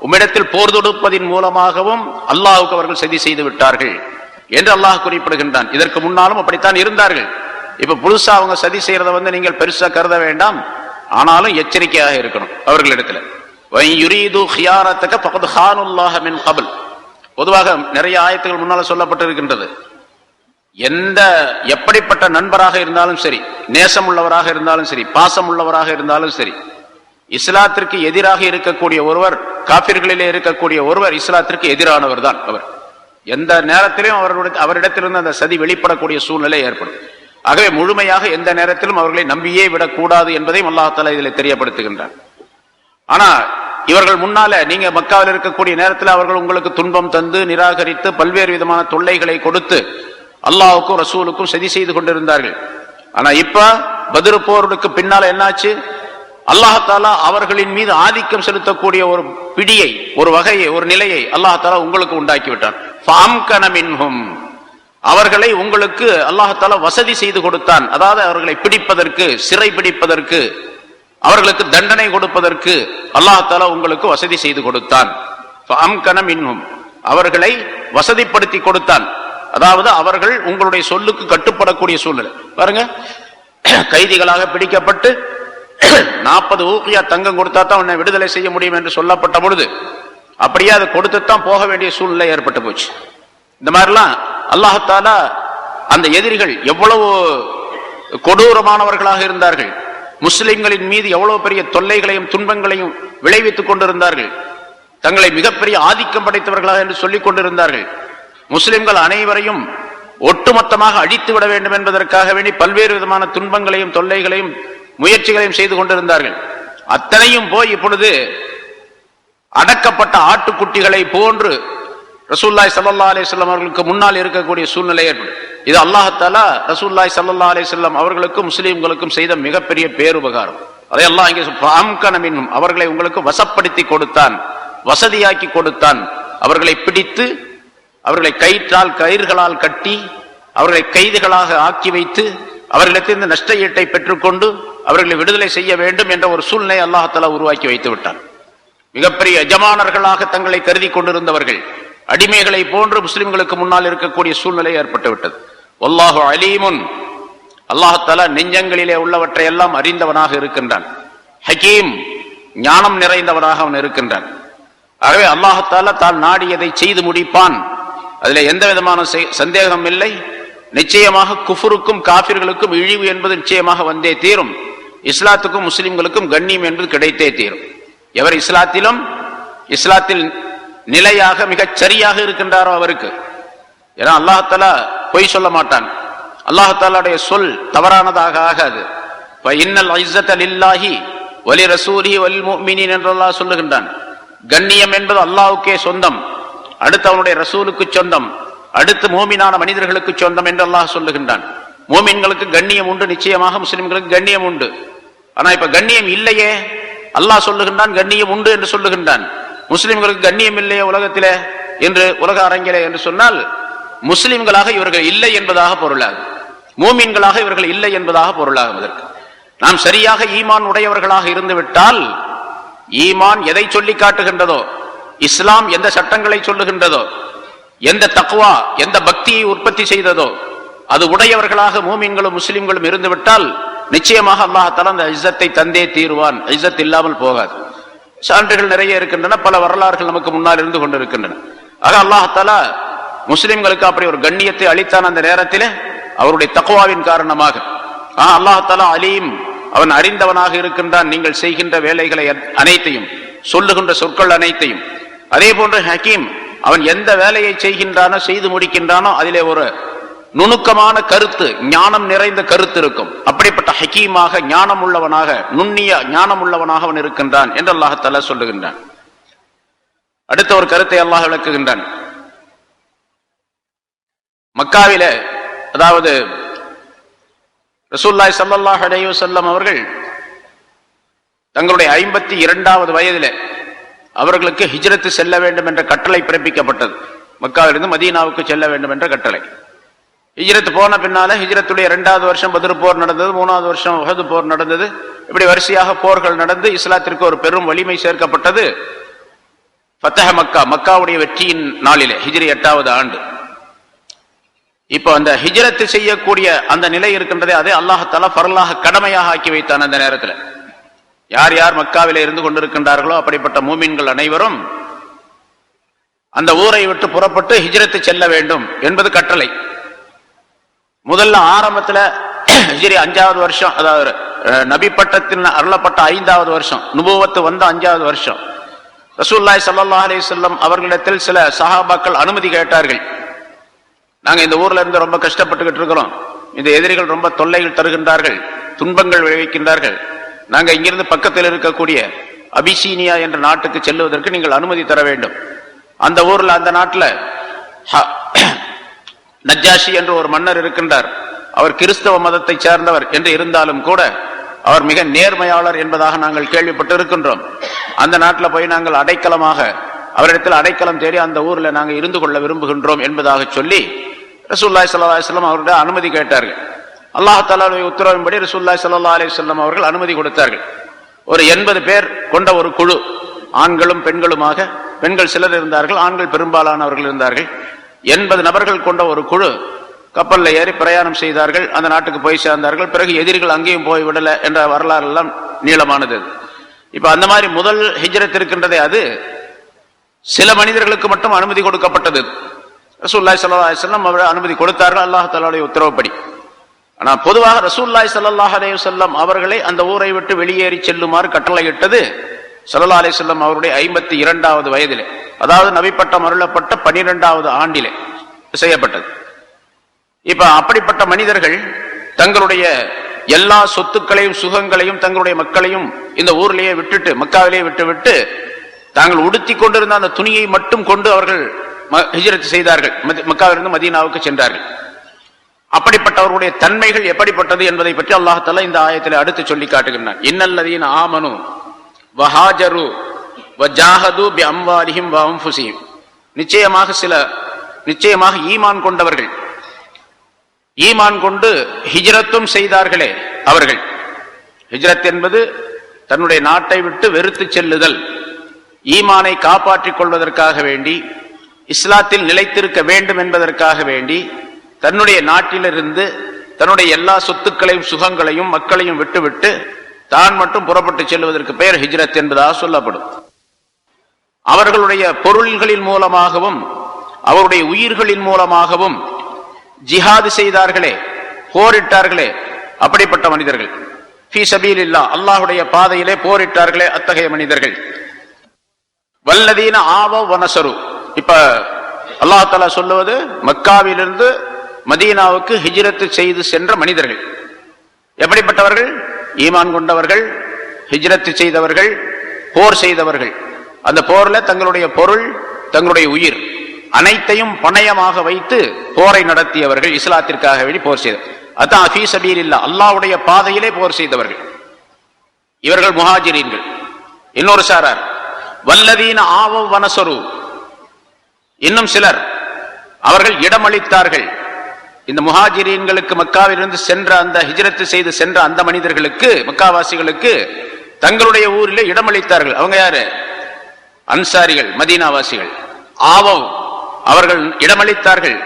உம்மிடத்தில் போர் தொடுப்பதின் மூலமாகவும் அல்லாஹுக்கு அவர்கள் சதி செய்து விட்டார்கள் என்று அல்லாஹ் குறிப்பிடுகின்றான். இதற்கு முன்னாலும் அப்படித்தான் இருந்தார்கள். இப்ப புதுசா அவங்க சதி செய்யறத நீங்கள் பெருசா கருத வேண்டாம், ஆனாலும் எச்சரிக்கையாக இருக்கணும் அவர்களிடத்துல. பொதுவாக நிறைய ஆயத்துகள் முன்னால சொல்லப்பட்டிருக்கின்றது. எப்படிப்பட்ட நண்பராக இருந்தாலும் சரி, நேசம் உள்ளவராக இருந்தாலும் சரி, பாசம் உள்ளவராக இருந்தாலும் சரி, இஸ்லாத்திற்கு எதிராக இருக்கக்கூடிய ஒருவர், காபிர்களிலே இருக்கக்கூடிய ஒருவர் இஸ்லாத்திற்கு எதிரானவர் தான் அவர். எந்த நேரத்திலும் அவரிடத்திலிருந்து அந்த சதி வெளிப்படக்கூடிய சூழ்நிலை ஏற்படும். ஆகவே முழுமையாக எந்த நேரத்திலும் அவர்களை நம்பியே விடக்கூடாது என்பதையும் அல்லாஹ் தஆலா இதில் தெரியப்படுத்துகின்றார். ஆனா இவர்கள் முன்னால நீங்க மக்காவில் இருக்கக்கூடிய நேரத்தில் அவர்கள் உங்களுக்கு துன்பம் தந்து, நிராகரித்து, பல்வேறு விதமான தொல்லைகளை கொடுத்து அல்லாஹுக்கும் ரசூலுக்கும் சதி செய்து கொண்டிருந்தார்கள். ஆனா இப்ப பத்ர் போருக்கு பின்னால என்னாச்சு? அல்லாஹ் தஆலா அவர்களின் மீது ஆதிக்கம் செலுத்தக்கூடிய ஒரு பிடியை, ஒரு வகையை, ஒரு நிலையை அல்லாஹ் தஆலா உங்களுக்கு உண்டாக்கி விட்டான். ஃபஅம்கன மின்ஹும், அவர்களை உங்களுக்கு அல்லாஹ் தஆலா வசதி செய்து கொடுத்தான். அதாவது அவர்களை பிடிப்பதற்கு, சிறை பிடிப்பதற்கு, அவர்களுக்கு தண்டனை கொடுப்பதற்கு அல்லாஹ் தஆலா உங்களுக்கு வசதி செய்து கொடுத்தான். ஃபஅம்கன மின்ஹும், அவர்களை வசதிப்படுத்தி கொடுத்தான். அதாவது அவர்கள் உங்களுடைய சொல்லுக்கு கட்டுப்படக்கூடிய சூழ்நிலை. பாருங்க, கைதிகளாக பிடிக்கப்பட்டு 40 ஊக்கியா தங்கம் கொடுத்தா தான் உன்னை விடுதலை செய்ய முடியும் என்று சொல்லப்பட்ட பொழுது அப்படியே அதை கொடுத்துத்தான் போக வேண்டிய சூழ்நிலை ஏற்பட்டு போச்சு. இந்த மாதிரிலாம் அல்லாஹ் தஆலா அந்த எதிரிகள் எவ்வளவு கொடூரமானவர்களாக இருந்தார்கள், முஸ்லிம்களின் மீது எவ்வளவு பெரிய தொல்லைகளையும் துன்பங்களையும் விளைவித்துக் கொண்டிருந்தார்கள், தங்களை மிகப்பெரிய ஆதிக்கம் படைத்தவர்களாக என்று சொல்லிக் கொண்டிருந்தார்கள். முஸ்லிம்கள் அனைவரையும் ஒட்டுமொத்தமாக அழித்து விட வேண்டும் என்பதற்காக வேண்டி பல்வேறு விதமான துன்பங்களையும் தொல்லைகளையும் முயற்சிகளையும் செய்து கொண்டிருந்தார்கள். அத்தனையும் போய் இப்பொழுது அடக்கப்பட்ட ஆட்டுக்குட்டிகளை போன்று ரசூலுல்லாஹி ஸல்லல்லாஹு அலைஹி வஸல்லம் அவர்களுக்கு முன்னால் இருக்கக்கூடிய சூழ்நிலை ஏற்படும். இது அல்லாஹ் தஆலா ரசூலுல்லாஹி ஸல்லல்லாஹு அலைஹி வஸல்லம் அவர்களுக்கும் முஸ்லிம்களுக்கும் செய்த மிகப்பெரிய பேருபகாரம். அதை அல்லாஹ் இங்கே ஃபஅம்கன மின்ஹும், அவர்களை உங்களுக்கு வசப்படுத்தி கொடுத்தான், வசதியாக்கி கொடுத்தான். அவர்களை பிடித்து, அவர்களை கயிறுகளால் கட்டி, அவர்களை கைதிகளாக ஆக்கி வைத்து, அவர்களிடத்திலிருந்து நஷ்ட ஈட்டை பெற்றுக்கொண்டு அவர்களை விடுதலை செய்ய வேண்டும் என்ற ஒரு சூழ்நிலை அல்லாஹ் தஆலா உருவாக்கி வைத்து விட்டான். மிகப்பெரிய எஜமானர்களாக தங்களை கருதி கொண்டிருந்தவர்கள், அடிமைகளை போன்று முஸ்லிம்களுக்கு முன்னால் இருக்கக்கூடிய சூழ்நிலை ஏற்பட்டு விட்டது. வல்லாஹு அலீமுன், அல்லாஹ் தஆலா நெஞ்சங்களிலே உள்ளவற்றை எல்லாம் அறிந்தவனாக இருக்கின்றான். ஹக்கீம், ஞானம் நிறைந்தவனாக அவன் இருக்கின்றான். ஆகவே அல்லாஹ் தஆலா தான் நாடியதை செய்து முடிப்பான். அதுல எந்த விதமான சந்தேகம் இல்லை. நிச்சயமாக குஃபுருக்கும் காபிர்களுக்கும் இழிவு என்பது நிச்சயமாக வந்தே தீரும். இஸ்லாத்துக்கும் முஸ்லிம்களுக்கும் கண்ணியம் என்பது கிடைத்தே தீரும். எவர் இஸ்லாத்தில் நிலையாக மிகச் சரியாக இருக்கின்றாரோ அவருக்கு, ஏன்னா அல்லாஹ் தஆலா பொய் சொல்ல மாட்டான். அல்லாஹ் தஆலாவுடைய சொல் தவறானதாக ஆகாது. இன்னல் இஸ்ஸத லில்லாஹி வலி ரசூலிஹி வல் முஃமினீன் என்று அல்லாஹ் சொல்லுகின்றான். கண்ணியம் என்பது அல்லாஹ்வுக்கே சொந்தம், அடுத்து அவனுடைய ரசூலுக்கு சொந்தம், அடுத்து மூமினான மனிதர்களுக்கு சொந்தம் என்று அல்லாஹ் சொல்லுகின்றான். மூமின்களுக்கு கண்ணியம் உண்டு, நிச்சயமாக முஸ்லிம்களுக்கு கண்ணியம் உண்டு. ஆனா இப்ப கண்ணியம் இல்லையே, அல்லாஹ் சொல்லுகின்றான் கண்ணியம் உண்டு என்று சொல்லுகின்றான். முஸ்லிம்களுக்கு கண்ணியம் இல்லையே உலகத்திலே என்று, உலக அரங்கிலே என்று சொன்னால் முஸ்லிம்களாக இவர்கள் இல்லை என்பதாக பொருளாகும், மூமின்களாக இவர்கள் இல்லை என்பதாக பொருளாகும். அதற்கு நாம் சரியாக ஈமான் உடையவர்களாக இருந்துவிட்டால், ஈமான் எதை சொல்லி காட்டுகின்றதோ, இஸ்லாம் எந்த சட்டங்களை சொல்லுகின்றதோ, எந்த தக்வா எந்த பக்தியை உற்பத்தி செய்ததோ, அது உடையவர்களாக மூமின்களும் முஸ்லிம்களும் இருந்துவிட்டால் நிச்சயமாக அல்லாஹ் தஆலா அந்த இஸ்ஸத்தை தந்தே தீருவான். இஸ்ஸத் இல்லாமல் போகாது. சான்றுகள் நிறைய இருக்கின்றன, பல வரலாறுகள் நமக்கு முன்னால் இருந்து கொண்டிருக்கின்றன. ஆக அல்லாஹ் தஆலா முஸ்லிம்களுக்கு அப்படி ஒரு கண்ணியத்தை அளித்தான் அந்த நேரத்தில், அவருடைய தக்வாவின் காரணமாக. அல்லாஹ் தஆலா அலீம், அவன் அறிந்தவனாக இருக்கின்றான் நீங்கள் செய்கின்ற வேலைகளை அனைத்தையும், சொல்லுகின்ற சொற்கள் அனைத்தையும். அதே போன்று ஹக்கீம், அவன் எந்த வேலையை செய்கின்றானோ செய்து முடிக்கின்றானோ அதிலே ஒரு நுணுக்கமான கருத்து, ஞானம் நிறைந்த கருத்து இருக்கும். அப்படிப்பட்ட ஹக்கீமாக, ஞானம் உள்ளவனாக, நுண்ணிய ஞானம் உள்ளவனாக அவன் இருக்கின்றான் என்று அல்லாஹ் தஆலா சொல்லுகின்றான். அடுத்த ஒரு கருத்தை அல்லாஹ் விளக்குகின்றான். மக்காவிலே, அதாவது ரசூலுல்லாஹி ஸல்லல்லாஹு அலைஹி வஸல்லம் அவர்கள் தங்களுடைய 52வது வயதிலே அவர்களுக்கு ஹிஜ்ரத் செல்ல வேண்டும் என்ற கட்டளை பிறப்பிக்கப்பட்டது. மக்காவிலிருந்து மதீனாவுக்கு செல்ல வேண்டும் என்ற கட்டளை. ஹிஜ்ரத் போன பின்னால, ஹிஜ்ரத்துடைய 2வது வருஷம் பத்ர் போர் நடந்தது, 3வது வருஷம் உஹது போர் நடந்தது. இப்படி வரிசையாக போர்கள் நடந்து இஸ்லாத்திற்கு ஒரு பெரும் வலிமை சேர்க்கப்பட்டது. ஃபத்ஹ் மக்கா, மக்காவுடைய வெற்றியின் நாளிலே, ஹிஜ்ரி 8வது ஆண்டு. இப்போ அந்த ஹிஜ்ரத் செய்யக்கூடிய அந்த நிலை இருக்கின்றதே, அதே அல்லாஹ் தஆலா ஃபர்லாக கடமையாக ஆக்கி வைத்தான். அந்த நேரத்தில் யார் யார் மக்காவிலே இருந்து கொண்டிருக்கின்றார்களோ அப்படிப்பட்ட மூமின்கள் அனைவரும் அந்த ஊரை விட்டு புறப்பட்டு ஹிஜ்ரத் செல்ல வேண்டும் என்பது கட்டளை. முதல்ல ஆரம்பத்தில் ஹிஜ்ரி 5வது வருஷம், அதாவது நபி பட்டத்தின் அருளப்பட்ட 5வது வருஷம், நுபுவத்து வந்த 5வது வருஷம், ரசூலுல்லாஹி ஸல்லல்லாஹு அலைஹி வஸல்லம் அவர்களிடத்தில் சில சஹாபாக்கள் அனுமதி கேட்டார்கள். நாங்க இந்த ஊர்ல இருந்து ரொம்ப கஷ்டப்பட்டுக்கிட்டு இருக்கிறோம், இந்த எதிரிகள் ரொம்ப தொல்லைகள் தருகின்றார்கள், துன்பங்கள் விளைவிக்கின்றார்கள், நாங்க இங்கிருந்து பக்கத்தில் இருக்கக்கூடிய அபிசீனியா என்ற நாட்டுக்கு செல்வதற்கு நீங்கள் அனுமதி தர வேண்டும். அந்த ஊர்ல, அந்த நாட்டில் நஜ்ஜாஷி என்று ஒரு மன்னர் இருக்கின்றார். அவர் கிறிஸ்தவ மதத்தை சேர்ந்தவர் என்று இருந்தாலும் கூட அவர் மிக நேர்மையாளர் என்பதாக நாங்கள் கேள்விப்பட்டு இருக்கின்றோம். அந்த நாட்டில் போய் நாங்கள் அடைக்கலமாக, அவரிடத்தில் அடைக்கலம் தேடி அந்த ஊர்ல நாங்கள் இருந்து கொள்ள விரும்புகின்றோம் என்பதாக சொல்லி ரசூலுல்லாஹி ஸல்லல்லாஹு அலைஹி வஸல்லம் அவருடைய அனுமதி கேட்டார்கள். அல்லாஹ் தஆலாவுடைய உத்தரவின்படி ரசூலுல்லாஹி ஸல்லல்லாஹு அலைஹி வஸல்லம் அவர்கள் அனுமதி கொடுத்தார்கள். ஒரு 80 பேர் கொண்ட ஒரு குழு, ஆண்களும் பெண்களுமாக, பெண்கள் சிலர் இருந்தார்கள், ஆண்கள் பெரும்பாலானவர்கள் இருந்தார்கள். 80 நபர்கள் கொண்ட ஒரு குழு கப்பல்ல ஏறி பிரயாணம் செய்தார்கள். அந்த நாட்டுக்கு போய் சேர்ந்தார்கள். பிறகு எதிரிகள் அங்கேயும் போய் விடல என்ற வரலாறு எல்லாம் நீளமானது. இப்ப அந்த மாதிரி முதல் ஹிஜ்ரத் இருக்கின்றதே, அது சில மனிதர்களுக்கு மட்டும் அனுமதி கொடுக்கப்பட்டது. ரசூலுல்லாஹி ஸல்லல்லாஹு அலைஹி வஸல்லம் அவர்கள் அனுமதி கொடுத்தார்கள் அல்லாஹ் தஆலாவுடைய உத்தரவுப்படி. ஆனா பொதுவாக ரசூலுல்லாஹி ஸல்லல்லாஹு அலைஹி வஸல்லம் அவர்களை அந்த ஊரை விட்டு வெளியேறி செல்லுமாறு கட்டளையிட்டது ஸல்லல்லாஹு அலைஹி வஸல்லம் அவருடைய 52வது வயதிலே, அதாவது நபிப்பட்டம் அருளப்பட்ட 12வது ஆண்டிலே செய்யப்பட்டது. இப்ப அப்படிப்பட்ட மனிதர்கள் தங்களுடைய எல்லா சொத்துக்களையும் சுகங்களையும் தங்களுடைய மக்களையும் இந்த ஊரிலேயே விட்டுட்டு, மக்காவிலேயே விட்டு தாங்கள் உடுத்தி கொண்டிருந்த அந்த துணியை மட்டும் கொண்டு அவர்கள் ஹிஜ்ரத் செய்தார்கள். மக்காவிலிருந்து மதீனாவுக்கு சென்றார்கள். அப்படிப்பட்டவர்களுடைய தன்மைகள் எப்படிப்பட்டது என்பதை பற்றி அல்லாஹ் தஆலா இந்த ஆயத்தில் அடுத்து சொல்லி காட்டுகின்றான். இன்னல்லதீன ஆமனு வஹாஜரு வஜாஹது பிஅம்வாலிஹிம் வஅன்ஃபுஸிஹிம், நிச்சயமாக ஈமான் கொண்டவர்கள், ஈமான் கொண்டு ஹிஜ்ரத்தும் செய்தார்களே அவர்கள். ஹிஜ்ரத் என்பது தன்னுடைய நாட்டை விட்டு வெறுத்து செல்லுதல், ஈமானை காப்பாற்றிக் கொள்வதற்காக வேண்டி இஸ்லாத்தில் நிலைத்திருக்க வேண்டும் என்பதற்காக வேண்டி தன்னுடைய நாட்டிலிருந்து தன்னுடைய எல்லா சொத்துக்களையும் சுகங்களையும் மக்களையும் விட்டுவிட்டு தான் மட்டும் புறப்பட்டு செல்வதற்கு பெயர் ஹிஜ்ரத் என்பதாக சொல்லப்படும். அவர்களுடைய பொருள்களின் மூலமாகவும் அவருடைய உயிர்களின் மூலமாகவும் ஜிஹாது செய்தார்களே, போரிட்டார்களே, அப்படிப்பட்ட மனிதர்கள். ஃபீ சபீலில்லாஹ், அல்லாஹ்வுடைய பாதையிலே போரிட்டார்களே, அத்தகைய மனிதர்கள். வல்லதீன ஆவவ் வனஸரு. இப்ப அல்லாஹ் தஆலா சொல்லுவது மக்காவிலிருந்து மதீனாவுக்கு ஹிஜ்ரத் செய்து சென்ற மனிதர்கள். எப்படிப்பட்டவர்கள்? ஈமான் கொண்டவர்கள், ஹிஜ்ரத் செய்தவர்கள், போர் செய்தவர்கள். அந்த போர்ல தங்களுடைய பொருள், தங்களுடைய உயிர் அனைத்தையும் பணயமாக வைத்து போரை நடத்தியவர்கள். இஸ்லாத்திற்காக வேண்டி போர் செய்தவர். அதான் ஃபீ சபீலில்லாஹ், அல்லாஹ்வுடைய பாதையிலே போர் செய்தவர்கள். இவர்கள் முஹாஜிரீன்கள். இன்னொரு சாரார் வல்லதீன ஆவவ் வனஸரு. இன்னும் சிலர் அவர்கள் இடமளித்தார்கள். இந்த முஹாஜிரீன்களுக்கு மக்காவிலிருந்து சென்ற அந்த ஹிஜ்ரத் செய்து சென்ற அந்த மனிதர்களுக்கு, மக்காவாசிகளுக்கு தங்களுடைய ஊரிலே இடமளித்தார்கள். அவங்க யாரு? அன்சாரிகள், மதீனாவாசிகள். ஆவவ், அவர்கள் இடமளித்தார்கள்.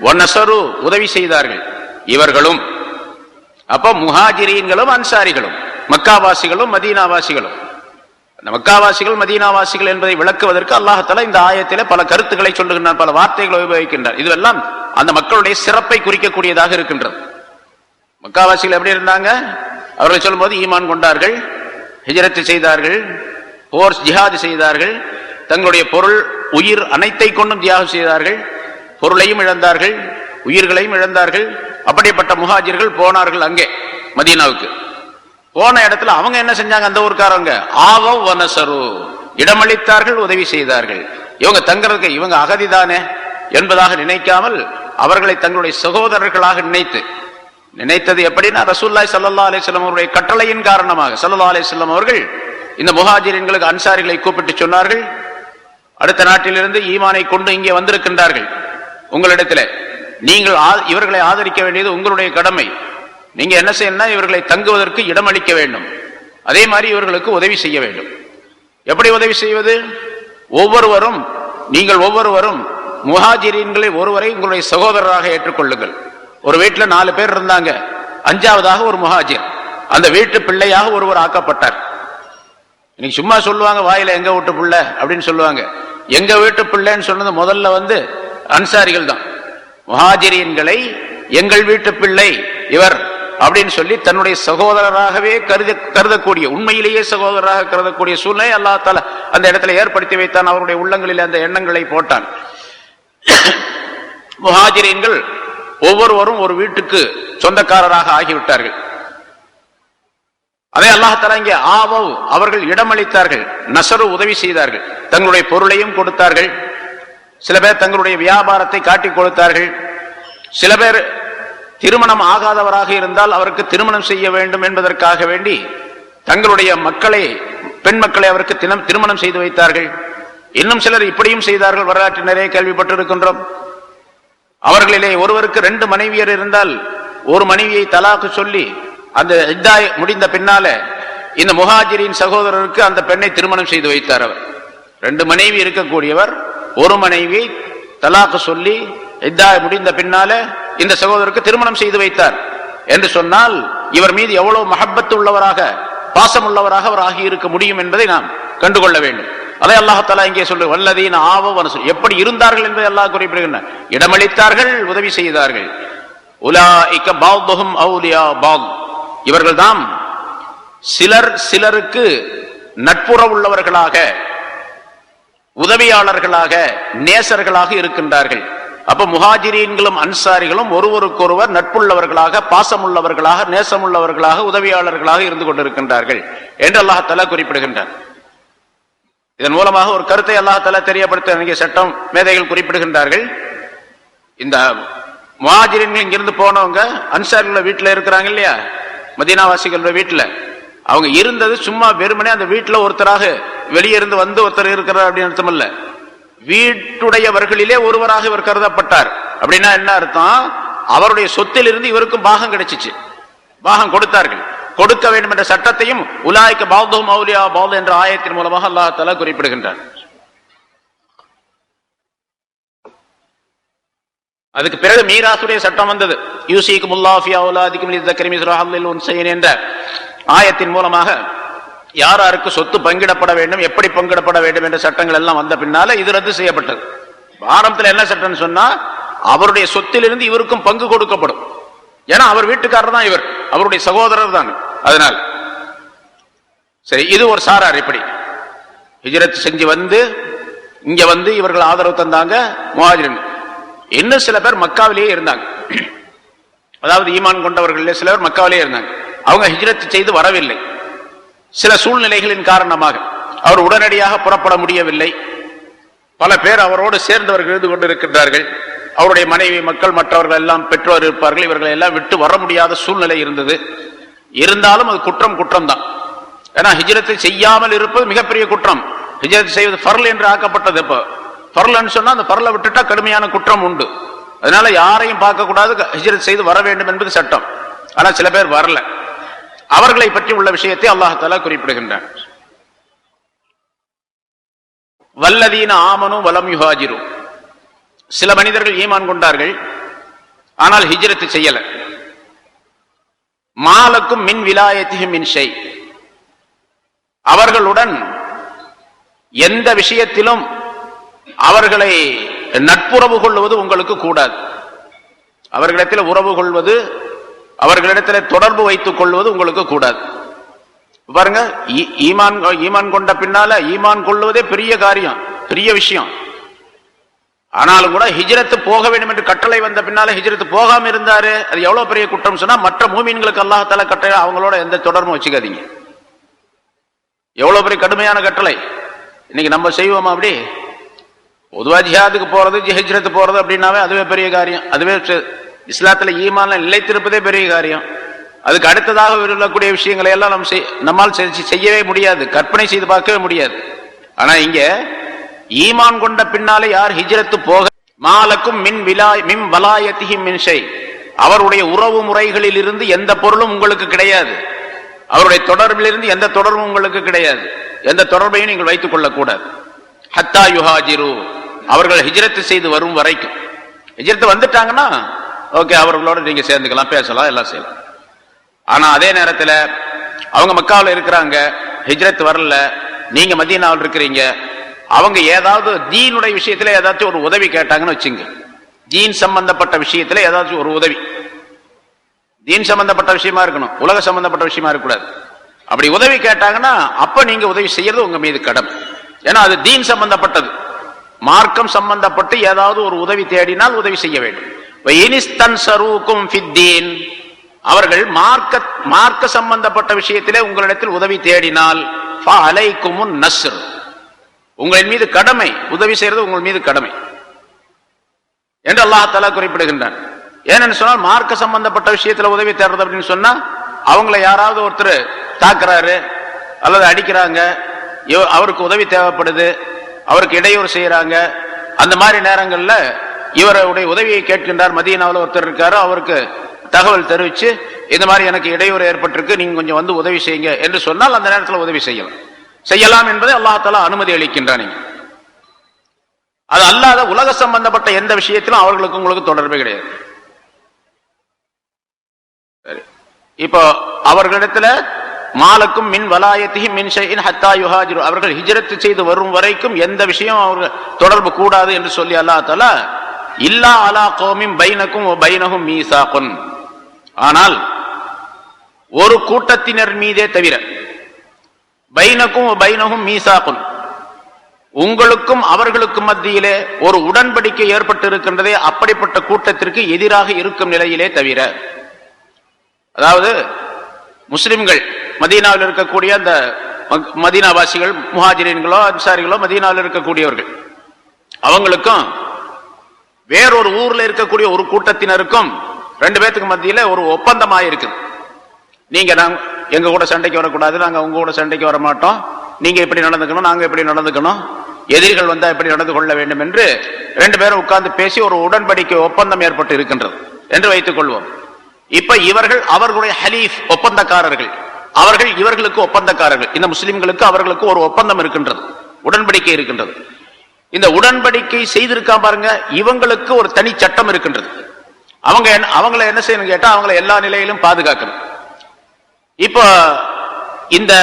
வனஸரு, உதவி செய்தார்கள். இவர்களும் அப்ப முஹாஜிரீன்களும் அன்சாரிகளும், மக்காவாசிகளும் மதீனாவாசிகளும். அந்த மக்காவாசிகள் மதீனாவாசிகள் என்பதை விளக்குவதற்கு அல்லாஹ் தஆலா இந்த ஆயத்திலே பல கருத்துக்களை சொல்லுகின்றார், பல வார்த்தைகளை உபயோகிக்கின்றார். இதுவெல்லாம் அந்த மக்களுடைய சிறப்பை குறிக்கக்கூடியதாக இருக்கின்றது. மக்காவாசிகள் எப்படி இருந்தாங்க? அவர்கள் சொல்லும்போது ஈமான் கொண்டார்கள், ஹிஜ்ரத் செய்தார்கள், போர் ஜிஹாது செய்தார்கள், தங்களுடைய பொருள் உயிர் அனைத்தை கொண்டும் தியாகம் செய்தார்கள், பொருளையும் இழந்தார்கள், உயிர்களையும் இழந்தார்கள். அப்படிப்பட்ட முஹாஜிர்கள் போனார்கள் அங்கே மதீனாவுக்கு. போன இடத்துல அவங்க என்ன செஞ்சாங்க? அந்த ஊர்க்காரங்க ஆவவ் வனஸரு, இடமளித்தார்கள், உதவி செய்தார்கள். இவங்க தங்களுக்கு இவங்க அகதிதானே என்பதாக நினைக்காமல் அவர்களை தங்களுடைய சகோதரர்களாக நினைத்தது எப்படின்னா, ரசூலுல்லாஹி ஸல்லல்லாஹு அலைஹி வஸல்லம் அவருடைய கட்டளையின் காரணமாக ஸல்லல்லாஹு அலைஹி வஸல்லம் அவர்கள் இந்த முஹாஜிரீன்களுக்கு அன்சாரிகளை கூப்பிட்டு சொன்னார்கள், அடுத்த நாட்டிலிருந்து ஈமானை கொண்டு இங்கே வந்திருக்கின்றார்கள் உங்களிடத்தில், நீங்கள் இவர்களை ஆதரிக்க வேண்டியது உங்களுடைய கடமை. நீங்க என்ன செய்யணும்னா இவர்களை தங்குவதற்கு இடமளிக்க வேண்டும், அதே மாதிரி இவர்களுக்கு உதவி செய்ய வேண்டும். எப்படி உதவி செய்வது? நீங்கள் ஒவ்வொருவரும் முஹாஜிரீன்களை ஒருவரை உங்களுடைய சகோதரராக ஏற்றுக்கொள்ளுங்கள். ஒரு வீட்டுல 4 பேர் இருந்தாங்க, 5ஆவதாக ஒரு முஹாஜிர், அந்த வீட்டு பிள்ளையாக ஒருவர் ஆக்கப்பட்டார். இன்னைக்கு சும்மா சொல்லுவாங்க வாயில எங்க வீட்டு பிள்ளை அப்படின்னு சொல்லுவாங்க. எங்க வீட்டு பிள்ளைன்னு சொன்னது முதல்ல அன்சாரிகள் தான். முஹாஜிரீன்களை எங்கள் வீட்டு பிள்ளை இவர் அப்படின்னு சொல்லி தன்னுடைய சகோதரராகவே கருதக்கூடிய, உண்மையிலேயே சகோதரராக கருதக்கூடிய சூழ்நிலை அல்லாஹ் தஆலா அந்த இடத்துல ஏற்படுத்தி வைத்தான். அவருடைய உள்ளங்களில் அந்த எண்ணங்களை போட்டான். முஹாஜிரீன்கள் ஒவ்வொருவரும் ஒரு வீட்டுக்கு சொந்தக்காரராக ஆகிவிட்டார்கள். அதே அல்லாஹ் தஆலா இங்கே ஆவவ், அவர்கள் இடமளித்தார்கள், நஸரு, உதவி செய்தார்கள், தங்களுடைய பொருளையும் கொடுத்தார்கள். சில பேர் தங்களுடைய வியாபாரத்தை காட்டிக் கொடுத்தார்கள். சில பேர் திருமணம் ஆகாதவராக இருந்தால் அவருக்கு திருமணம் செய்ய வேண்டும் என்பதற்காக வேண்டி தங்களுடைய பெண் மக்களை அவருக்கு திருமணம் செய்து வைத்தார்கள். இன்னும் சிலர் இப்படியும் செய்தார்கள். வரலாற்று நிறைய கேள்விப்பட்டிருக்கின்றோம். அவர்களிலே ஒருவருக்கு 2 மனைவியர் இருந்தால் ஒரு மனைவியை தலாக்கு சொல்லி அந்த இத்தா முடிந்த பின்னால இந்த முஹாஜிரின் சகோதரருக்கு அந்த பெண்ணை திருமணம் செய்து வைத்தார். அவர் 2 மனைவி இருக்கக்கூடியவர் ஒரு மனைவியை தலாக்கு சொல்லி இத்தா முடிந்த பின்னால இந்த சகோதரருக்கு திருமணம் செய்து வைத்தார் என்று சொன்னால் இவர் மீது எவ்வளவு மஹப்பத்து உள்ளவராக, பாசம் உள்ளவராக அவர் ஆகியிருக்க முடியும் என்பதை நாம் கண்டுகொள்ள வேண்டும். அதை அல்லாஹ் தஆலா இங்கே சொல்லு, வல்லதீன ஆவவ் வனஸரு, எப்படி இருந்தார்கள் என்பதை அல்லாஹ் குறிப்பிடுகின்றார். இடமளித்தார்கள், உதவி செய்தார்கள். உலாயிக பஅதுஹும் அவுலியா பஅத், இவர்கள் தாம் சிலருக்கு நட்புறவுள்ளவர்களாக, உதவியாளர்களாக, நேசர்களாக இருக்கின்றார்கள். அப்ப முஹாஜிரீன்களும் அன்சாரிகளும் ஒருவருக்கொருவர் நட்புள்ளவர்களாக, பாசமுள்ளவர்களாக, நேசமுள்ளவர்களாக, உதவியாளர்களாக இருந்து கொண்டிருக்கின்றார்கள் என்று அல்லாஹ் தஆலா குறிப்பிடுகின்றார். இதன் மூலமாக ஒரு கருத்தை அல்லாஹ் தஆலா தெரியப்படுத்த சட்டம் மேதைகள் குறிப்பிடுகின்றார்கள். இந்த முஹாஜிரீன்கள் இங்கிருந்து போனவங்க அன்சாரிகள வீட்டுல இருக்கிறாங்க இல்லையா, மதீனாவாசிகளோட வீட்டுல அவங்க இருந்தது சும்மா வெறுமனே அந்த வீட்டுல ஒருத்தராக வெளியே இருந்து ஒருத்தர் இருக்கிறார் அப்படின்னு அர்த்தம் இல்ல. வீட்டுடையவர்களிலே ஒருவராக இவர் கருதப்பட்டார். அப்படின்னா என்ன அர்த்தம்? அவருடைய சொத்தில் இருந்து இவருக்கும் பாகம் கிடைச்சிச்சு, பாகம் கொடுத்தார்கள். கொடுக்க வேண்டும் என்ற சட்டத்தையும் உலாயிக பஅதுஹும் அவுலியா பஅத் என்ற ஆயத்தின் மூலமாக அல்லாஹ் தஆலா குறிப்பிடுகின்றார். அதுக்கு பிறகு மீராசுடைய சட்டம் வந்தது. யூசிக்குமுல்லாஹு ஃபீ அவ்லாதிக்கும் லிஸ்ஸக்கரி மிஸ்லு ஹல்லில் உன்சையைன் என்ற ஆயத்தின் மூலமாக யார் யாருக்கு சொத்து பங்கிடப்பட வேண்டும், எப்படி பங்கிடப்பட வேண்டும் என்ற சட்டங்கள் எல்லாம் வந்த பின்னால இது ரத்து செய்யப்பட்டது. ஆரம்பத்தில் என்ன சட்டம் சொன்னா, அவருடைய சொத்திலிருந்து இவருக்கும் பங்கு கொடுக்கப்படும். ஏன்னா அவர் வீட்டுக்காரர் தான், இவர் அவருடைய சகோதரர் தான். அதனால் சரி, இது ஒரு சாரார். இப்படி ஹிஜ்ரத் செஞ்சு வந்து இங்க வந்து இவர்கள் ஆதரவு தந்தாங்க முஹாஜிரின். இன்னும் சில பேர் மக்காவிலேயே இருந்தாங்க. அதாவது ஈமான் கொண்டவர்கள் சில பேர் மக்காவிலேயே இருந்தாங்க. அவங்க ஹிஜ்ரத் செய்து வரவில்லை. சில சூழ்நிலைகளின் காரணமாக அவர் உடனடியாக புறப்பட முடியவில்லை. பல பேர் அவரோடு சேர்ந்தவர்கள் இருந்து கொண்டிருக்கின்றார்கள். அவருடைய மனைவி, மக்கள், மற்றவர்கள் எல்லாம் பெற்றோர் இருப்பார்கள். இவர்களை எல்லாம் விட்டு வர முடியாத சூழ்நிலை இருந்தது. இருந்தாலும் அது குற்றம் தான். ஏன்னா ஹிஜ்ரத்தை செய்யாமல் இருப்பது மிகப்பெரிய குற்றம். ஹிஜ்ரத் செய்வது ஃபர்ல் என்று ஆக்கப்பட்டது. இப்போ ஃபர்ல்னு சொன்னா அந்த ஃபர்லை விட்டுட்டா கடுமையான குற்றம் உண்டு. அதனால யாரையும் பார்க்க கூடாது, ஹிஜ்ரத் செய்து வர வேண்டும் என்பது சட்டம். ஆனா சில பேர் வரல. அவர்களை பற்றி உள்ள விஷயத்தை அல்லாஹ் தஆலா குறிப்பிடுகின்றான். வல்லதீன ஆமனு வலம் யுஹாஜிரு, சில மனிதர்கள் ஈமான் கொண்டார்கள், ஆனால் ஹிஜ்ரத் செய்யல. மாலக்கும் மின் விலாயத்திஹிம் மின் ஷை, அவர்களுடன் எந்த விஷயத்திலும் அவர்களை நட்புறவு கொள்வது உங்களுக்கு கூடாது. அவர்களிடத்தில் உறவு கொள்வது, அவர்களிடத்தில் தொடர்பு வைத்துக் கொள்வது உங்களுக்கு கூடாது. பாருங்க, ஈமான் கொண்ட பின்னால ஈமான் கொள்வதே பெரிய காரியம், பெரிய விஷயம். ஆனாலும் கூட ஹிஜ்ரத் போக வேண்டும் என்று கட்டளை வந்த பின்னால ஹிஜ்ரத் போகாம இருந்தாரு, அது எவ்வளவு பெரிய குற்றம் சொன்னா, மற்ற மூமின்களுக்கு அல்லாஹ் தஆலா கட்டளை, அவங்களோட எந்த தொடர்பும் வச்சுக்காதீங்க. எவ்வளவு பெரிய கடுமையான கட்டளை. இன்னைக்கு நம்ம செய்வோமா அப்படி? பொதுவா ஜிஹாதுக்கு போறது, ஹிஜ்ரத் போறது அப்படின்னாவே அதுவே பெரிய காரியம். அதுவே இஸ்லாத்துல ஈமான்ல நிலைத்திருப்பதே பெரிய காரியம். அதுக்கு அடுத்ததாக உள்ளக்கூடிய விஷயங்களை எல்லாம் நம்மால் செய்யவே முடியாது, கற்பனை செய்து பார்க்கவே முடியாது. ஆனா இங்க ஈமான் கொண்ட பின்னாலே யார் ஹிஜ்ரத் போக, மாலக்கும் மின் வலாயத்திஹிம் மின் ஷை, அவருடைய உறவு முறைகளில் இருந்து எந்த பொருளும் உங்களுக்கு கிடையாது. அவருடைய தொடர்பிலிருந்து எந்த தொடர்பும் உங்களுக்கு கிடையாது. எந்த தொடர்பையும் நீங்கள் வைத்துக் கொள்ளக்கூடாது. ஹத்தா யுஹாஜிரு, அவர்கள் ஹிஜ்ரத் செய்து வரும் வரைக்கும். ஹிஜ்ரத் வந்துட்டாங்கன்னா ஓகே, அவர்களோட நீங்க சேர்ந்துக்கலாம், பேசலாம், எல்லாம் செய்யலாம். ஆனா அதே நேரத்தில் அவங்க மக்காவில் இருக்கிறாங்க, ஹிஜ்ரத் வரல, நீங்க மதீனாவில் இருக்கிறீங்க, அவங்க ஏதாவது தீனுடைய விஷயத்துல ஏதாச்சும் ஒரு உதவி கேட்டாங்கன்னு வச்சுங்க, தீன் சம்பந்தப்பட்ட விஷயத்துல ஏதாச்சும் ஒரு உதவி, தீன் சம்பந்தப்பட்ட விஷயமா இருக்கணும், உலக சம்பந்தப்பட்ட விஷயமா இருக்கக்கூடாது. அப்படி உதவி கேட்டாங்கன்னா அப்ப நீங்க உதவி செய்யறது உங்க மீது கடமை. ஏன்னா அது தீன் சம்பந்தப்பட்டது, மார்க்கம் சம்பந்தப்பட்டு ஏதாவது ஒரு உதவி தேடினால் உதவி செய்ய வேண்டும். அவர்கள் மார்க்க சம்பந்தப்பட்ட விஷயத்திலே உங்களிடத்தில் உதவி தேடினால் உங்களின் மீது கடமை, உதவி செய்யறது உங்கள் மீது கடமை என்று அல்லாஹ் தஆலா குறிப்பிடுகின்றான். ஏன்னு சொன்னால் மார்க்க சம்பந்தப்பட்ட விஷயத்துல உதவி தேடுறது அப்படின்னு சொன்னா, அவங்கள யாராவது ஒருத்தர் தாக்குறாரு அல்லது அடிக்கிறாங்க, அவருக்கு உதவி தேவைப்படுது, அவருக்கு இடையூறு செய்யறாங்க, அந்த மாதிரி நேரங்கள்ல இவருடைய உதவியை கேட்கின்றார். மதீனாவில் ஒருத்தர் இருக்காரு, அவருக்கு தகவல் தெரிவிச்சு இந்த மாதிரி எனக்கு இடையூறு ஏற்பட்டிருக்கு, நீங்க கொஞ்சம் வந்து உதவி செய்யுங்க என்று சொன்னால் அந்த நேரத்தில் உதவி செய்யலாம் என்பதை அல்லாஹ் தஆலா அனுமதி அளிக்கின்றான். அது அல்லாத உலக சம்பந்தப்பட்ட எந்த விஷயத்திலும் அவர்களுக்கு உங்களுக்கு தொடர்பே கிடையாது. இப்போ அவர்களிடத்துல மாலக்கும் மின் வலாயத்திஹிம் மின் ஷைஇன் ஹத்தா யுஹாஜிரு, அவர்கள் ஹிஜ்ரத் செய்து வரும் வரைக்கும் எந்த விஷயம் அவர்கள் தொடர்பு கூடாது என்று சொல்லி அல்லாஹ் தஆலா இல்லா அலா கௌமின் பைனக்கும் வ பைனஹும் மீசாகுன், ஆனால் ஒரு கூட்டத்தினர் மீதே தவிர, பைனக்கும் வ பைனஹும் மீசாகுன், உங்களுக்கும் அவர்களுக்கும் மத்தியிலே ஒரு உடன்படிக்கை ஏற்பட்டு இருக்கின்றதே, அப்படிப்பட்ட கூட்டத்திற்கு எதிராக இருக்கும் நிலையிலே தவிர. அதாவது முஸ்லிம்கள் மதீனாவில் இருக்கக்கூடிய அந்த மதீனாவாசிகள், முஹாஜிரீன்களோ அன்சாரிகளோ மதீனாவில் இருக்கக்கூடியவர்கள், அவங்களுக்கும் வேறொரு ஊர்ல இருக்கக்கூடிய ஒரு கூட்டத்தினருக்கும் ரெண்டு பேத்துக்கு மத்தியில ஒரு ஒப்பந்தமாக இருக்குது. நீங்க எங்க கூட சண்டைக்கு வரக்கூடாது, நாங்க உங்க கூட சண்டைக்கு வர மாட்டோம், நீங்க எப்படி நடந்துக்கணும், நாங்க எப்படி நடந்துக்கணும், எதிரிகள் வந்தா எப்படி நடந்து கொள்ள வேண்டும் என்று ரெண்டு பேரும் உட்கார்ந்து பேசி ஒரு உடன்படிக்கை ஒப்பந்தம் ஏற்பட்டு இருக்கின்றது என்று வைத்துக் கொள்வோம். இப்ப இவர்கள் அவர்களுடைய ஹலீஃப், ஒப்பந்தக்காரர்கள், அவர்கள் இவர்களுக்கு ஒப்பந்தக்காரர்கள். இந்த முஸ்லிம்களுக்கு அவர்களுக்கு ஒரு ஒப்பந்தம் இருக்கின்றது, உடன்படிக்கை இருக்கின்றது. இந்த உடன்படிக்கை செய்திருக்கான் பாருங்க, இவங்களுக்கு ஒரு தனி சட்டம் இருக்கின்றது. அவங்களை என்ன செய்யணும் கேட்டா, அவங்களை எல்லா நிலையிலும் பாதுகாக்கணும். இப்ப இந்த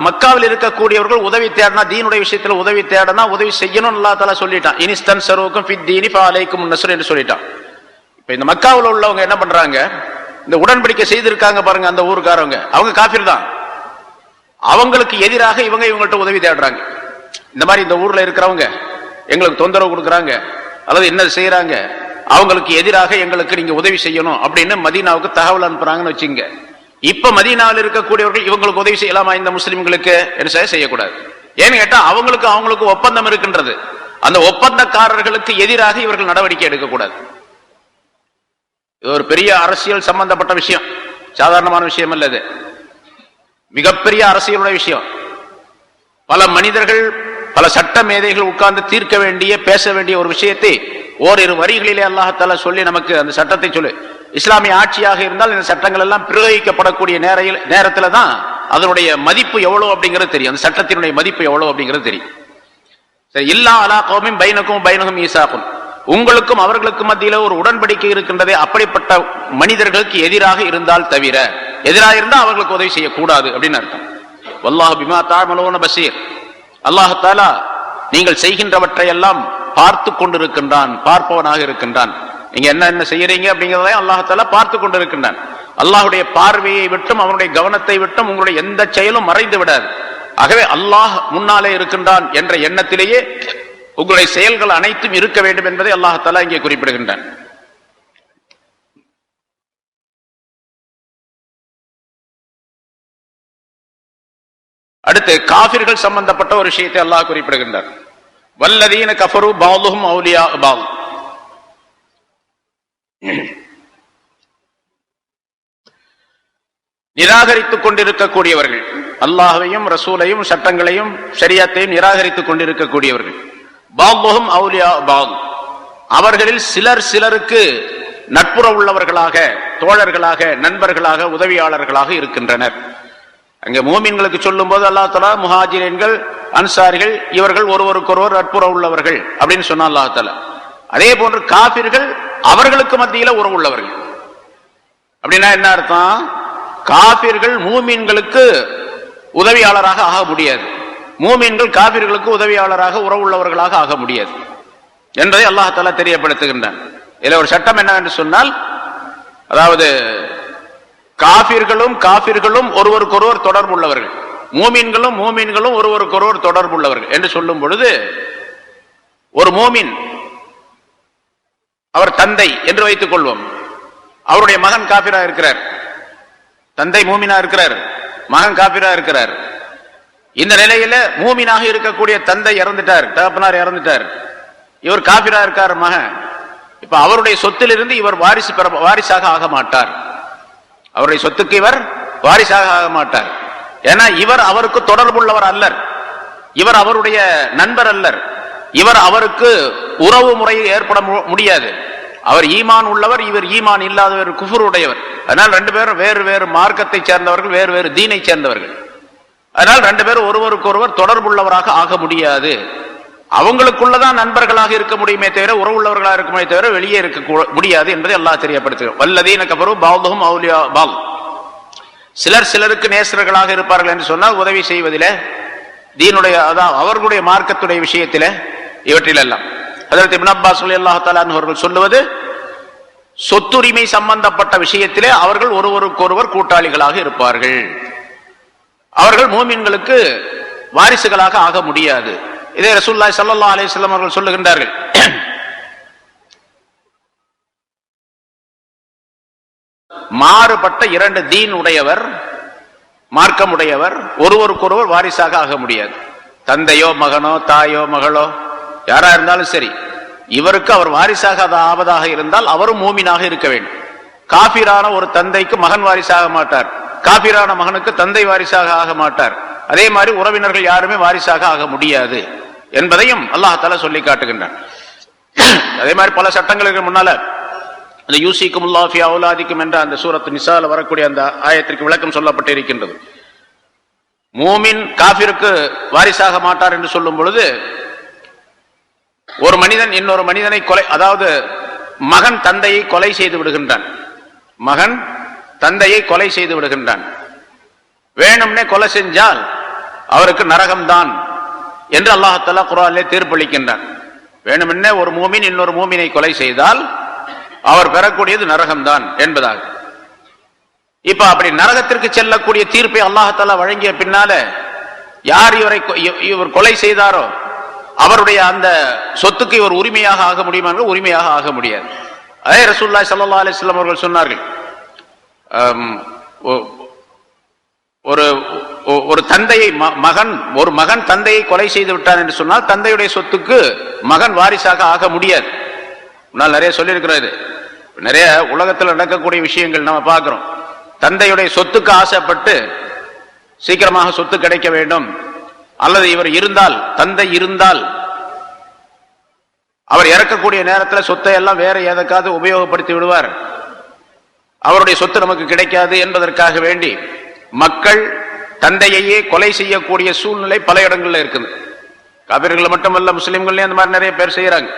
மக்காவில் இருக்கக்கூடியவர்கள் உதவி தேடனா, தீனுடைய விஷயத்துல உதவி தேடனா உதவி செய்யணும் அல்லாஹ் தஆலா சொல்லிட்டான். இனிஸ்தன் சருக்கும் ஃபித் தீனி ஃபஅலைக்கும் நஸ்ர் என்று சொல்லிட்டான். இப்ப இந்த மக்காவில் உள்ளவங்க என்ன பண்றாங்க, இந்த உடன்படிக்கை செய்திருக்காங்க பாருங்க, அந்த ஊருக்காரவங்க அவங்க காஃபிர் தான். அவங்களுக்கு எதிராக இவங்கள்ட்ட உதவி தேடுறாங்க. இந்த மாதிரி இந்த ஊர்ல இருக்கிறவங்க எங்களுக்கு தொந்தரவு கொடுக்குறாங்க அல்லது என்ன செய்யறாங்க, அவங்களுக்கு எதிராக எங்களுக்கு நீங்க உதவி செய்யணும் அப்படின்னு மதீனாவுக்கு தகவல் அனுப்புறாங்கன்னு வச்சுங்க. இப்ப மதீனாவில் இருக்கக்கூடியவர்கள் இவங்களுக்கு உதவி செய்யலாமா இந்த முஸ்லிம்களுக்கு? என்ன செய்யக்கூடாது. ஏன்னு கேட்டா அவங்களுக்கு ஒப்பந்தம் இருக்கின்றது. அந்த ஒப்பந்தக்காரர்களுக்கு எதிராக இவர்கள் நடவடிக்கை எடுக்கக்கூடாது. இது ஒரு பெரிய அரசியல் சம்பந்தப்பட்ட விஷயம், சாதாரணமான விஷயம் அல்ல. இது மிகப்பெரிய அரசியலுடைய விஷயம். பல மனிதர்கள், பல சட்ட மேதைகள் உட்கார்ந்து தீர்க்க வேண்டிய, பேச வேண்டிய ஒரு விஷயத்தை ஓரிரு வரிகளிலே அல்லாஹ் தஆலா சொல்லி நமக்கு அந்த சட்டத்தை சொல்லு. இஸ்லாமிய ஆட்சியாக இருந்தால் இந்த சட்டங்கள் எல்லாம் பிரயோகிக்கப்படக்கூடிய நேரத்துல தான் அதனுடைய மதிப்பு எவ்வளவு அப்படிங்கிறது தெரியும். அந்த சட்டத்தினுடைய மதிப்பு எவ்வளவு அப்படிங்கிறது தெரியும். சரி, இல்லா அலா கௌமின் பைனக்கும் பைனஹும் மீசாகும், உங்களுக்கும் அவர்களுக்கு மத்தியில ஒரு உடன்படிக்கை இருக்கின்றதே, அப்படிப்பட்ட மனிதர்களுக்கு எதிராக இருந்தால் தவிர, எதிராக இருந்தால் அவர்களுக்கு உதவி செய்யக்கூடாது அப்படின்னு அர்த்தம். வல்லாஹு பிமா தஅமலூன பஸீர், அல்லாஹ் தஆலா நீங்கள் செய்கின்றவற்றை எல்லாம் பார்த்து கொண்டிருக்கின்றான், பார்ப்பவனாக இருக்கின்றான். நீங்க என்ன செய்யறீங்க அப்படிங்கிறத அல்லாஹ் தஆலா பார்த்து கொண்டிருக்கின்றான். அல்லாஹ்வுடைய பார்வையை விட்டும் அவனுடைய கவனத்தை விட்டும் உங்களுடைய எந்த செயலும் மறைந்து விடாது. ஆகவே அல்லாஹ் முன்னாலே இருக்கின்றான் என்ற எண்ணத்திலேயே உங்களுடைய செயல்கள் அனைத்தும் இருக்க வேண்டும் என்பதை அல்லாஹ் தஆலா இங்கே குறிப்பிடுகின்றான். அடுத்து காபிர்கள் சம்பந்தப்பட்ட ஒரு விஷயத்தை அல்லாஹ் குறிப்பிடுகின்றார். வல்லதீன கஃபரு பஅதுஹும் அவுலியா பஅத், நிராகரித்துக் கொண்டிருக்கக்கூடியவர்கள், அல்லாஹ்வையும் ரசூலையும் சட்டங்களையும் ஷரியத்தையும் நிராகரித்துக் கொண்டிருக்கக்கூடியவர்கள். பஅதுஹும் அவுலியா பஅத், அவர்களில் சிலருக்கு நட்புறவு உள்ளவர்களாக, தோழர்களாக, நண்பர்களாக, உதவியாளர்களாக இருக்கின்றனர். அங்கே மூமின்களுக்கு சொல்லும் போது அல்லாஹ் தஆலா முஹாஜிரீன்கள், அன்சாரிகள் இவர்கள் ஒருவருக்கொருவர் நட்புறவு உள்ளவர்கள் அப்படின்னு சொன்னா அல்லாஹ் தஆலா. அதே போன்று காபிர்கள் அவர்களுக்கு மத்தியில உறவு உள்ளவர்கள். அப்படின்னா என்ன அர்த்தம்? காபிர்கள் மூமின்களுக்கு உதவியாளராக ஆக முடியாது, மூமின்கள் காபிர்களுக்கு உதவியாளராக உறவு உள்ளவர்களாக ஆக முடியாது என்பதை அல்லாஹ் தஆலா தெரியப்படுத்துகின்றான். இதுல ஒரு சட்டம் என்னவென்று சொன்னால், அதாவது காபிர்களும் ஒருவருக்கொருவர் தொடர்புள்ளவர்கள், மூமின்களும் ஒருவருக்கொருவர் தொடர்புள்ளவர்கள் என்று சொல்லும் பொழுது, ஒரு மூமின் அவர் தந்தை என்று வைத்துக் கொள்வோம், அவருடைய மகன் காபிரா இருக்கிறார், தந்தை மூமினா இருக்கிறார், மகன் காபிரா இருக்கிறார். இந்த நிலையில மூமினாக இருக்கக்கூடிய தந்தை இறந்துட்டார், தகப்பனார் இறந்துட்டார், இவர் காபிரா இருக்கார் மகன். இப்ப அவருடைய சொத்திலிருந்து இவர் வாரிசாக ஆக மாட்டார், அவருடைய சொத்துக்கு இவர் வாரிசாக ஆக மாட்டார். ஏன்னா இவர் அவருக்கு தொடர்புள்ளவர் அல்லர், இவர் அவருடைய நண்பர் அல்லர், இவர் அவருக்கு உறவு முறையில் ஏற்பட முடியாது. அவர் ஈமான் உள்ளவர், இவர் ஈமான் இல்லாதவர், குஃபர் உடையவர். அதனால் ரெண்டு பேரும் வேறு வேறு மார்க்கத்தை சேர்ந்தவர்கள், வேறு வேறு தீனை சேர்ந்தவர்கள். அதனால் ரெண்டு பேரும் ஒருவருக்கொருவர் தொடர்புள்ளவராக ஆக முடியாது. அவங்களுக்குள்ளதான் நண்பர்களாக இருக்க முடியுமே தவிர உறவுள்ளவர்களாக இருக்குமே தவிர வெளியே இருக்க முடியாது என்பதை அல்லாஹ் தெரியப்படுத்துகிறார். வல்லதீன கஃபரு பஅதுஹும் அவுலியா பஅத், சிலருக்கு நேசர்களாக இருப்பார்கள் என்று சொன்னால் உதவி செய்வதிலே, தீனுடைய அதாவது அவர்களுடைய மார்க்கத்துடைய விஷயத்திலே, இவற்றிலெல்லாம். ஹஜ்ரத் இப்னு அப்பாஸ் ரலியல்லாஹு தஆலா அன்ஹு அவர்கள் சொல்லுவது, சொத்துரிமை சம்பந்தப்பட்ட விஷயத்திலே அவர்கள் ஒருவருக்கொருவர் கூட்டாளிகளாக இருப்பார்கள், அவர்கள் மூமின்களுக்கு வாரிசுகளாக ஆக முடியாது. இதை ரசூலுல்லாஹி ஸல்லல்லாஹு அலைஹி வஸல்லம் அவர்கள் சொல்லுகின்றார்கள். மாறுபட்ட இரண்டு தீன் உடையவர், மார்க்கம் உடையவர் ஒருவருக்கொருவர் வாரிசாக ஆக முடியாது. தந்தையோ மகனோ தாயோ மகளோ யாரா இருந்தாலும் சரி, இவருக்கு அவர் வாரிசாக ஆவதாக இருந்தால் அவரும் மூமினாக இருக்க வேண்டும். காபிரான ஒரு தந்தைக்கு மகன் வாரிசாக மாட்டார், காபிரான மகனுக்கு தந்தை வாரிசாக ஆக மாட்டார். அதே மாதிரி உறவினர்கள் யாருமே வாரிசாக ஆக முடியாது என்பதையும் அல்லாஹ் தஆலா சொல்லி காட்டுகின்றான். அதே மாதிரி பல சட்டங்களுக்கு முன்னால அந்த யூசிக்குமுல்லாஹு ஃபீ அவுலாதிக்கும் என்ற அந்த சூரத்து நிசால வரக்கூடிய அந்த ஆயத்திற்கு விளக்கம் சொல்லப்பட்டு இருக்கின்றது. மூமின் காபிருக்கு வாரிசாக மாட்டார் என்று சொல்லும் பொழுது, ஒரு மனிதன் இன்னொரு மனிதனை கொலை, அதாவது மகன் தந்தையை கொலை செய்து விடுகின்றான். மகன் தந்தையை கொலை செய்து விடுகின்றான். வேணும்னே கொலை செஞ்சால் அவருக்கு நரகம்தான் என்று அல்லாஹ் தஆலா குர்ஆனிலே தீர்ப்பளிக்கின்றான். வேணுமென்னே ஒரு மூமின் இன்னொரு மூமினை கொலை செய்தால் அவர் பெறக்கூடியது நரகம்தான் என்பதாக. இப்ப அப்படி நரகத்திற்கு செல்லக்கூடிய தீர்ப்பை அல்லாஹ் தஆலா வழங்கிய பின்னால யார் இவர் கொலை செய்தாரோ அவருடைய அந்த சொத்துக்கு இவர் உரிமையாக ஆக முடியுமா? உரிமையாக ஆக முடியாது. அதே ரசூலுல்லாஹி ஸல்லல்லாஹு அலைஹி வஸல்லம் அவர்கள் சொன்னார்கள், ஒரு தந்தையை ஒரு மகன் தந்தையை கொலை செய்து விட்டான் என்று சொன்னால் தந்தையுடைய சொத்துக்கு மகன் வாரிசாக ஆக முடியாது. முன்னால் நிறைய சொல்லியிருக்கிறது. நிறைய உலகத்தில் நடக்கக்கூடிய விஷயங்கள் நம்ம பார்க்கிறோம். தந்தையுடைய சொத்துக்கு ஆசைப்பட்டு சீக்கிரமாக சொத்து கிடைக்க வேண்டும், அல்லது இவர் இருந்தால், தந்தை இருந்தால் அவர் இறக்கக்கூடிய நேரத்தில் சொத்தை எல்லாம் வேற எதற்காவது உபயோகப்படுத்தி விடுவார், அவருடைய சொத்து நமக்கு கிடைக்காது என்பதற்காக வேண்டி மக்கள் தந்தையையே கொலை செய்யக்கூடிய சூழ்நிலை பல இடங்கள்ல இருக்குது. காபிர்கள் மட்டுமல்ல, முஸ்லிம்கள்லயும் அந்த மாதிரி நிறைய பேர் செய்யறாங்க.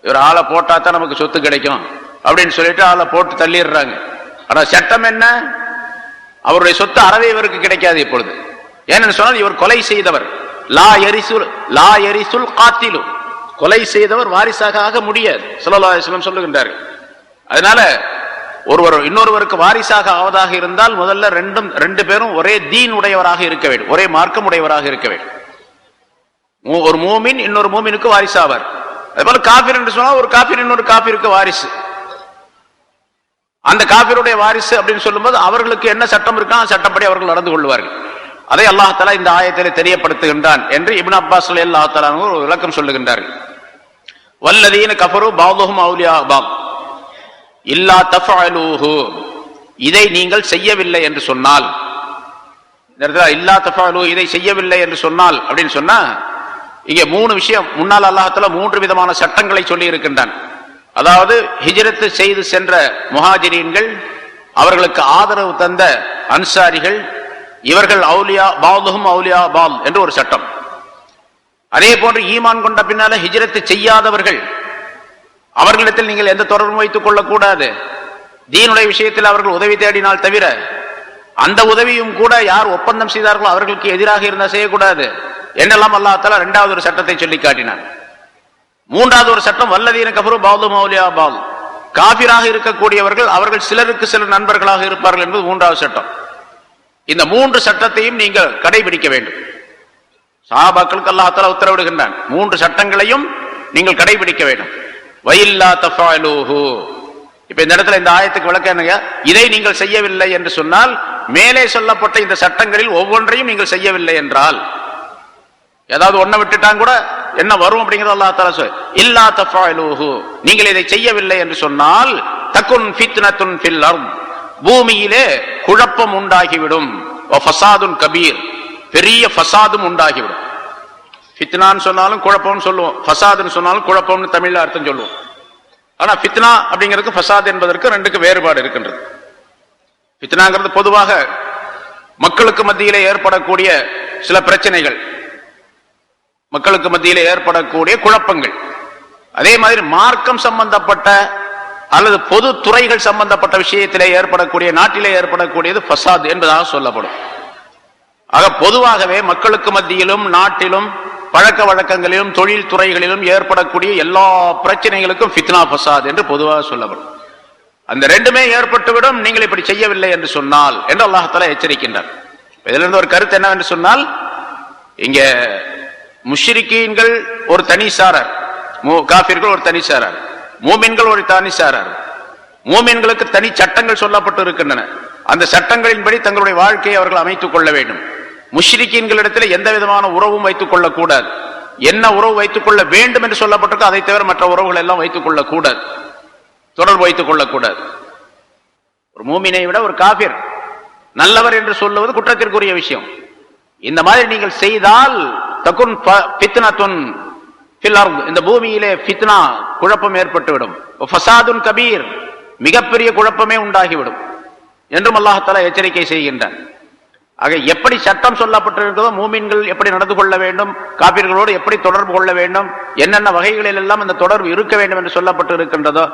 இவர் ஆளை போட்டா தான் நமக்கு சொத்து கிடைக்கும் அப்படின்னு சொல்லிட்டு ஆளை போட்டு தள்ளிடுறாங்க. ஆனா சட்டம் என்ன? அவருடைய சொத்து அறவே இவருக்கு கிடைக்காது இப்பொழுது. ஏன்னு சொன்னால் இவர் கொலை செய்தவர். லா எரிசுல் காத்திலு, கொலை செய்தவர் வாரிசாக ஆக முடியாது ஸல்லல்லாஹு அலைஹி வஸல்லம் சொல்லுகின்றார்கள். அதனால ஒருவர் இன்னொருவருக்கு வாரிசாக ஆவதாக இருந்தால் முதல்ல ரெண்டு பேரும் ஒரே தீன் உடையவராக இருக்க வேண்டும், ஒரே மார்க்கம் உடையவராக இருக்க வேண்டும். ஒரு மூமின் இன்னொரு மூமினுக்கு வாரிசாவார். அதுபோல காபிர் என்று சொன்னால் ஒரு காபிர் இன்னொரு காபிருக்கு வாரிசு. அந்த காபிருடைய வாரிசு அப்படின்னு சொல்லும்போது அவர்களுக்கு என்ன சட்டம் இருக்கா சட்டப்படி அவர்கள் நடந்து கொள்வார்கள். அதை அல்லாஹ் தஆலா இந்த ஆயத்திலே தெரியப்படுத்துகின்றான் என்று இப்னு அப்பாஸ் ரலியல்லாஹு தஆலா ஒரு விளக்கம் சொல்லுகின்றார்கள். வல்லதீன கஃபரு பஅதுஹும் அவுலியா பஅத் இல்லா தஃஅலூஹு, இதை நீங்கள் செய்யவில்லை என்று சொன்னால், இல்லா தஃஅலூ, இதை செய்யவில்லை என்று சொன்னால் அப்படின்னு சொன்னா இங்கே மூணு விஷயம் முன்னால் அல்லாஹ் தஆலா மூன்று விதமான சட்டங்களை சொல்லி இருக்கின்றான். அதாவது ஹிஜ்ரத் செய்து சென்ற முஹாஜிரீன்கள், அவர்களுக்கு ஆதரவு தந்த அன்சாரிகள், இவர்கள் அவுலியா பஅதுஹும் அவுலியா பஅத் என்று ஒரு சட்டம். அதே போன்று ஈமான் கொண்ட பின்னால ஹிஜ்ரத் செய்யாதவர்கள், அவர்களிடத்தில் நீங்கள் எந்த தொடர்பும் வைத்துக் கொள்ளக்கூடாது. தீனுடைய விஷயத்தில் அவர்கள் உதவி தேடினால் தவிர அந்த உதவியும் கூட யார் ஒப்பந்தம் செய்தார்களோ அவர்களுக்கு எதிராக இருந்தால் செய்யக்கூடாது என்றெல்லாம் அல்லாஹ் தஆலா இரண்டாவது ஒரு சட்டத்தை சொல்லி காட்டினான். மூன்றாவது ஒரு சட்டம் வல்லதீன கஃபரு பஅதுஹும் அவுலியா பஅத், காபிராக இருக்கக்கூடியவர்கள் அவர்கள் சிலருக்கு சிலர் நண்பர்களாக இருப்பார்கள் என்பது மூன்றாவது சட்டம். இந்த மூன்று சட்டத்தையும் நீங்கள் கடைபிடிக்க வேண்டும். சஹாபாக்களுக்கு அல்லாஹ் தஆலா உத்தரவிடுகின்றான், மூன்று சட்டங்களையும் நீங்கள் கடைபிடிக்க வேண்டும். வயில்லா தஃஅலூஹு, இப்ப இந்த இடத்துல இந்த ஆயத்துக்கு விளக்கம் என்னங்க? இதை நீங்கள் செய்யவில்லை என்று சொன்னால், மேலே சொல்லப்பட்ட இந்த சட்டங்களில் ஒவ்வொன்றையும் நீங்கள் செய்யவில்லை என்றால், ஏதாவது ஒன்ன விட்டுட்டாங்க கூட என்ன வரும் அப்படிங்கிறது அல்லாஹ் தஆலா சொல்ல, இல்லா தஃஅலூஹு, நீங்கள் இதை செய்யவில்லை என்று சொன்னால் தகுன் ஃபித்னத்துன் ஃபில் அர்த், பூமியிலே குழப்பம் உண்டாகிவிடும். வ ஃபஸாதுன் கபீர், பெரிய ஃபஸாதும் உண்டாகிவிடும். ஃபித்னான்னு சொன்னாலும் குழப்பம்னு சொல்லுவோம், ஃபஸாதுன்னு சொன்னாலும் குழப்பம்னு தமிழ்ல அர்த்தம் சொல்லுவோம். ஆனா ஃபித்னா அப்படிங்கிறதுக்கு ஃபஸாத் என்பதற்கு ரெண்டுக்கு வேறுபாடு இருக்கின்றது. ஃபித்னாங்கிறது பொதுவாக மக்களுக்கு மத்தியிலே ஏற்படக்கூடிய சில பிரச்சனைகள், மக்களுக்கு மத்தியிலே ஏற்படக்கூடிய குழப்பங்கள். அதே மாதிரி மார்க்கம் சம்பந்தப்பட்ட அல்லது பொது துறைகள் சம்பந்தப்பட்ட விஷயத்திலே ஏற்படக்கூடிய, நாட்டிலே ஏற்படக்கூடியது ஃபஸாத் என்பதாக சொல்லப்படும். ஆக பொதுவாகவே மக்களுக்கு மத்தியிலும் நாட்டிலும் பழக்க வழக்கங்களிலும் தொழில் துறைகளிலும் ஏற்படக்கூடிய எல்லா பிரச்சனைகளுக்கும் ஃபித்னா ஃபஸாத் என்று பொதுவாக சொல்லப்படும். அந்த ரெண்டுமே ஏற்பட்டுவிடும் நீங்கள் இப்படி செய்யவில்லை என்று சொன்னால் என்று அல்லாஹ் தஆலா எச்சரிக்கின்றார். இதிலிருந்து ஒரு கருத்து என்னவென்று சொன்னால், இங்க முஷ்ரிக்கீன்கள் ஒரு தனி சாரார், காஃபிர்கள் ஒரு தனி சாரார், மூமின்கள் ஒரு தனி சாரார். மூமின்களுக்கு தனி சட்டங்கள் சொல்லப்பட்டு இருக்கின்றன. அந்த சட்டங்களின்படி தங்களுடைய வாழ்க்கையை அவர்கள் அமைத்துக் கொள்ள வேண்டும். முஷ்ரிக்கீன்களிடத்தில் எந்த விதமான உறவும் வைத்துக் கொள்ளக்கூடாது. என்ன உறவு வைத்துக் கொள்ள வேண்டும் என்று சொல்லப்பட்டிருக்கோ அதை தவிர மற்ற உறவுகள் எல்லாம் வைத்துக் கொள்ளக்கூடாது, தொடர்பு வைத்துக் கொள்ளக்கூடாது. ஒரு மூமினை விட ஒரு காபிர் நல்லவர் என்று சொல்லுவது குற்றத்திற்குரிய விஷயம். இந்த மாதிரி நீங்கள் செய்தால் தகுன் ஃபித்னத்துன் ஃபில் அர்த், இந்த பூமியிலே ஃபித்னா குழப்பம் ஏற்பட்டுவிடும். ஃபஸாதுன் கபீர், மிகப்பெரிய குழப்பமே உண்டாகிவிடும் என்றும் அல்லாஹ் தஆலா எச்சரிக்கை செய்கின்றான். ஆக எப்படி சட்டம் சொல்லப்பட்டிருக்கிறதோ, மூமின்கள் எப்படி நடந்து கொள்ள வேண்டும், காபிர்களோடு எப்படி தொடர்பு கொள்ள வேண்டும், என்னென்ன வகைகளில் எல்லாம் இந்த தொடர்பு இருக்க வேண்டும் என்று சொல்லப்பட்டு இருக்கின்றதோ,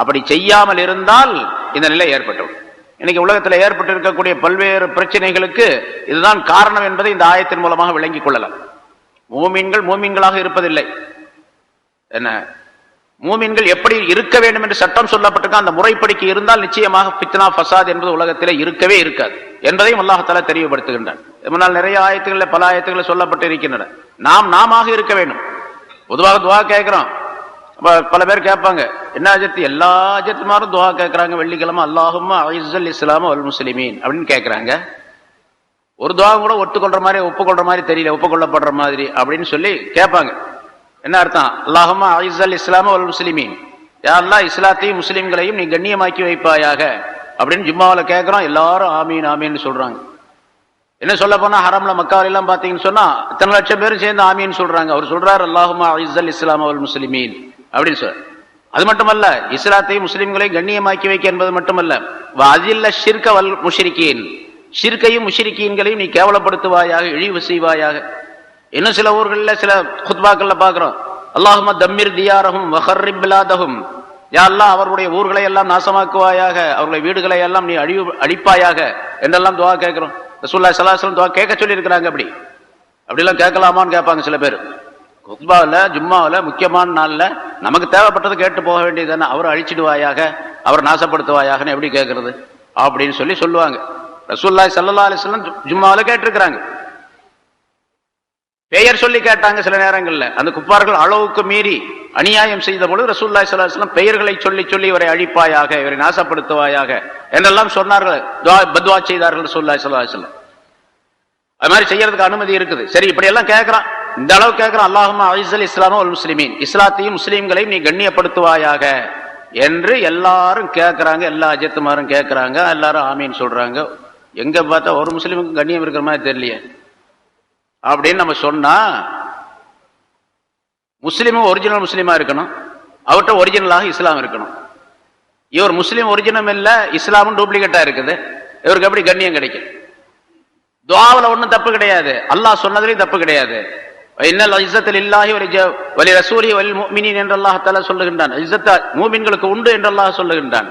அப்படி செய்யாமல் இருந்தால் இந்த நிலை ஏற்பட்டுவிடும். இன்னைக்கு உலகத்தில் ஏற்பட்டு இருக்கக்கூடிய பல்வேறு பிரச்சனைகளுக்கு இதுதான் காரணம் என்பதை இந்த ஆயத்தின் மூலமாக விளங்கிக் கொள்ளலாம். மூமின்கள் மூமின்களாக இருப்பதில்லை. என்ன, மூமின்கள் எப்படி இருக்க வேண்டும் என்று சட்டம் சொல்லப்பட்டிருக்க அந்த முறைப்படிக்கு இருந்தால் நிச்சயமாக ஃபித்னா ஃபசாத் என்பது உலகத்திலே இருக்கவே இருக்காது என்பதையும் அல்லாஹ் தஆலா தெரியப்படுத்துகின்றான். முன்னால் நிறைய ஆயத்துகளில் பல ஆயத்துகளில் சொல்லப்பட்டு இருக்கின்றன. நாம இருக்க வேண்டும். பொதுவாக துவா கேட்கிறோம். பல பேர் கேட்பாங்க, என்ன அஜத்து, எல்லா அஜத்துமாரும் துவா கேட்கறாங்க வெள்ளிக்கிழமை, அல்லாஹும்ம அஇஸ்ஸல் இஸ்லாம வல் முஸ்லிமீன் அப்படின்னு கேட்கறாங்க. ஒரு துவா கூட ஒப்புக்கொள்ற மாதிரி தெரியல, ஒப்புக்கொள்ளப்படுற மாதிரி அப்படின்னு சொல்லி கேட்பாங்க. என்ன அர்த்தம்? அல்லாஹும்ம அஇஸ்ஸல் இஸ்லாம வல் முஸ்லிமீன், யா அல்லாஹ் இஸ்லாத்தையும் முஸ்லிம்களையும் நீ கண்ணியமாக்கி வைப்பாயாக அப்படின்னு ஜும்மாவில் கேட்கிறோம். எல்லாரும் ஆமீன் ஆமீன்னு சொல்றாங்க. என்ன சொல்ல போனா ஹரம்ல மக்காவில் எல்லாம் பாத்தீங்கன்னு சொன்னா இத்தனை லட்சம் பேரும் சேர்ந்து ஆமீன்னு சொல்றாங்க. அவர் சொல்றாரு அல்லாஹும்ம அஇஸ்ஸல் இஸ்லாம வல் முஸ்லிமீன் அப்படின்னு சொல்ற. அது மட்டுமல்ல, இஸ்லாத்தையும் முஸ்லிம்களையும் கண்ணியமாக்கி வைக்க என்பது மட்டுமல்ல, வஅஸில்ல ஷிர்க வல் முஷ்ரிகீன், ஷிர்கையும் முஷ்ரிகீன்களையும் நீ கேவலப்படுத்துவாயாக, இழிவு செய்வாயாக. இன்னும் சில ஊர்களில் சில குத்பாக்கள்ல பாக்குறோம், அல்லாஹும்ம தம்மிர் தியாரஹும் வஹர்ரிப் பிலாதஹும், யா அல்லாஹ் அவருடைய ஊர்களை எல்லாம் நாசமாக்குவாயாக, அவருடைய வீடுகளை எல்லாம் நீ அழிப்பாயாக என்றெல்லாம் துவா கேட்கிறோம். ரசூலுல்லாஹி ஸல்லல்லாஹு அலைஹி வஸல்லம் துவா கேட்க சொல்லி இருக்கிறாங்க. அப்படிலாம் கேட்கலாமான்னு கேட்பாங்க சில பேர். குத்பாவில் ஜும்மாவில் முக்கியமான நாள்ல நமக்கு தேவைப்பட்டது கேட்டு போக வேண்டியதுதானே. அவர் அழிச்சிடுவாயாக, அவர் நாசப்படுத்துவாயாகன்னு எப்படி கேட்கறது அப்படின்னு சொல்லுவாங்க. ரசூலுல்லாஹி ஸல்லல்லாஹு அலைஹி வஸல்லம் ஜும்மாவில் கேட்டிருக்கிறாங்க. பெயர் சொல்லி கேட்டாங்க. சில நேரங்கள்ல அந்த குப்பார்கள் அளவுக்கு மீறி அநியாயம் செய்த பொழுது ரசூலுல்லாஹி ஸல்லல்லாஹு அலைஹி வஸல்லம் பெயர்களை சொல்லி இவரை அழிப்பாயாக, இவரை நாசப்படுத்துவாயாக என்றெல்லாம் சொன்னார்கள், பத்வா செய்தார்கள் ரசூலுல்லாஹி ஸல்லல்லாஹு அலைஹி வஸல்லம். அது மாதிரி செய்யறதுக்கு அனுமதி இருக்குது. சரி, இப்படி எல்லாம் கேட்கிறான், இந்த அளவு கேட்கிறான், அல்லாஹும்ம அஇஸ்ஸல் இஸ்லாம வல் முஸ்லிமீன், இஸ்லாத்தையும் முஸ்லிம்களையும் நீ கண்ணியப்படுத்துவாயாக என்று எல்லாரும் கேட்கிறாங்க. எல்லா அஜத்துமாரும் கேட்கிறாங்க, எல்லாரும் ஆமீன் சொல்றாங்க. எங்க பார்த்தா ஒரு முஸ்லிமுக்கு கண்ணியம் இருக்கிற மாதிரி தெரியலையே அப்படின்னு நம்ம சொன்னா, முஸ்லிமும் ஒரிஜினல் முஸ்லிமா இருக்கணும், அவர்கிட்ட ஒரிஜினலாக இஸ்லாம் இருக்கணும். இவர் முஸ்லீம் ஒரிஜினல் இல்ல, இஸ்லாமும் டூப்ளிகேட்டா இருக்குது, இவருக்கு எப்படி கண்ணியம் கிடைக்கும்? துஆவுல ஒன்றும் தப்பு கிடையாது, அல்லாஹ் சொன்னதுலேயும் தப்பு கிடையாது. இன்னல் இஸ்ஸத்து லில்லாஹி வலி ரசூலிஹி வல் முஃமினீன் என்று அல்லாஹ் தஆலா சொல்லுகின்றான். இஸ்ஸத் மூமின்களுக்கு உண்டு என்று அல்லாஹ் சொல்லுகின்றான்.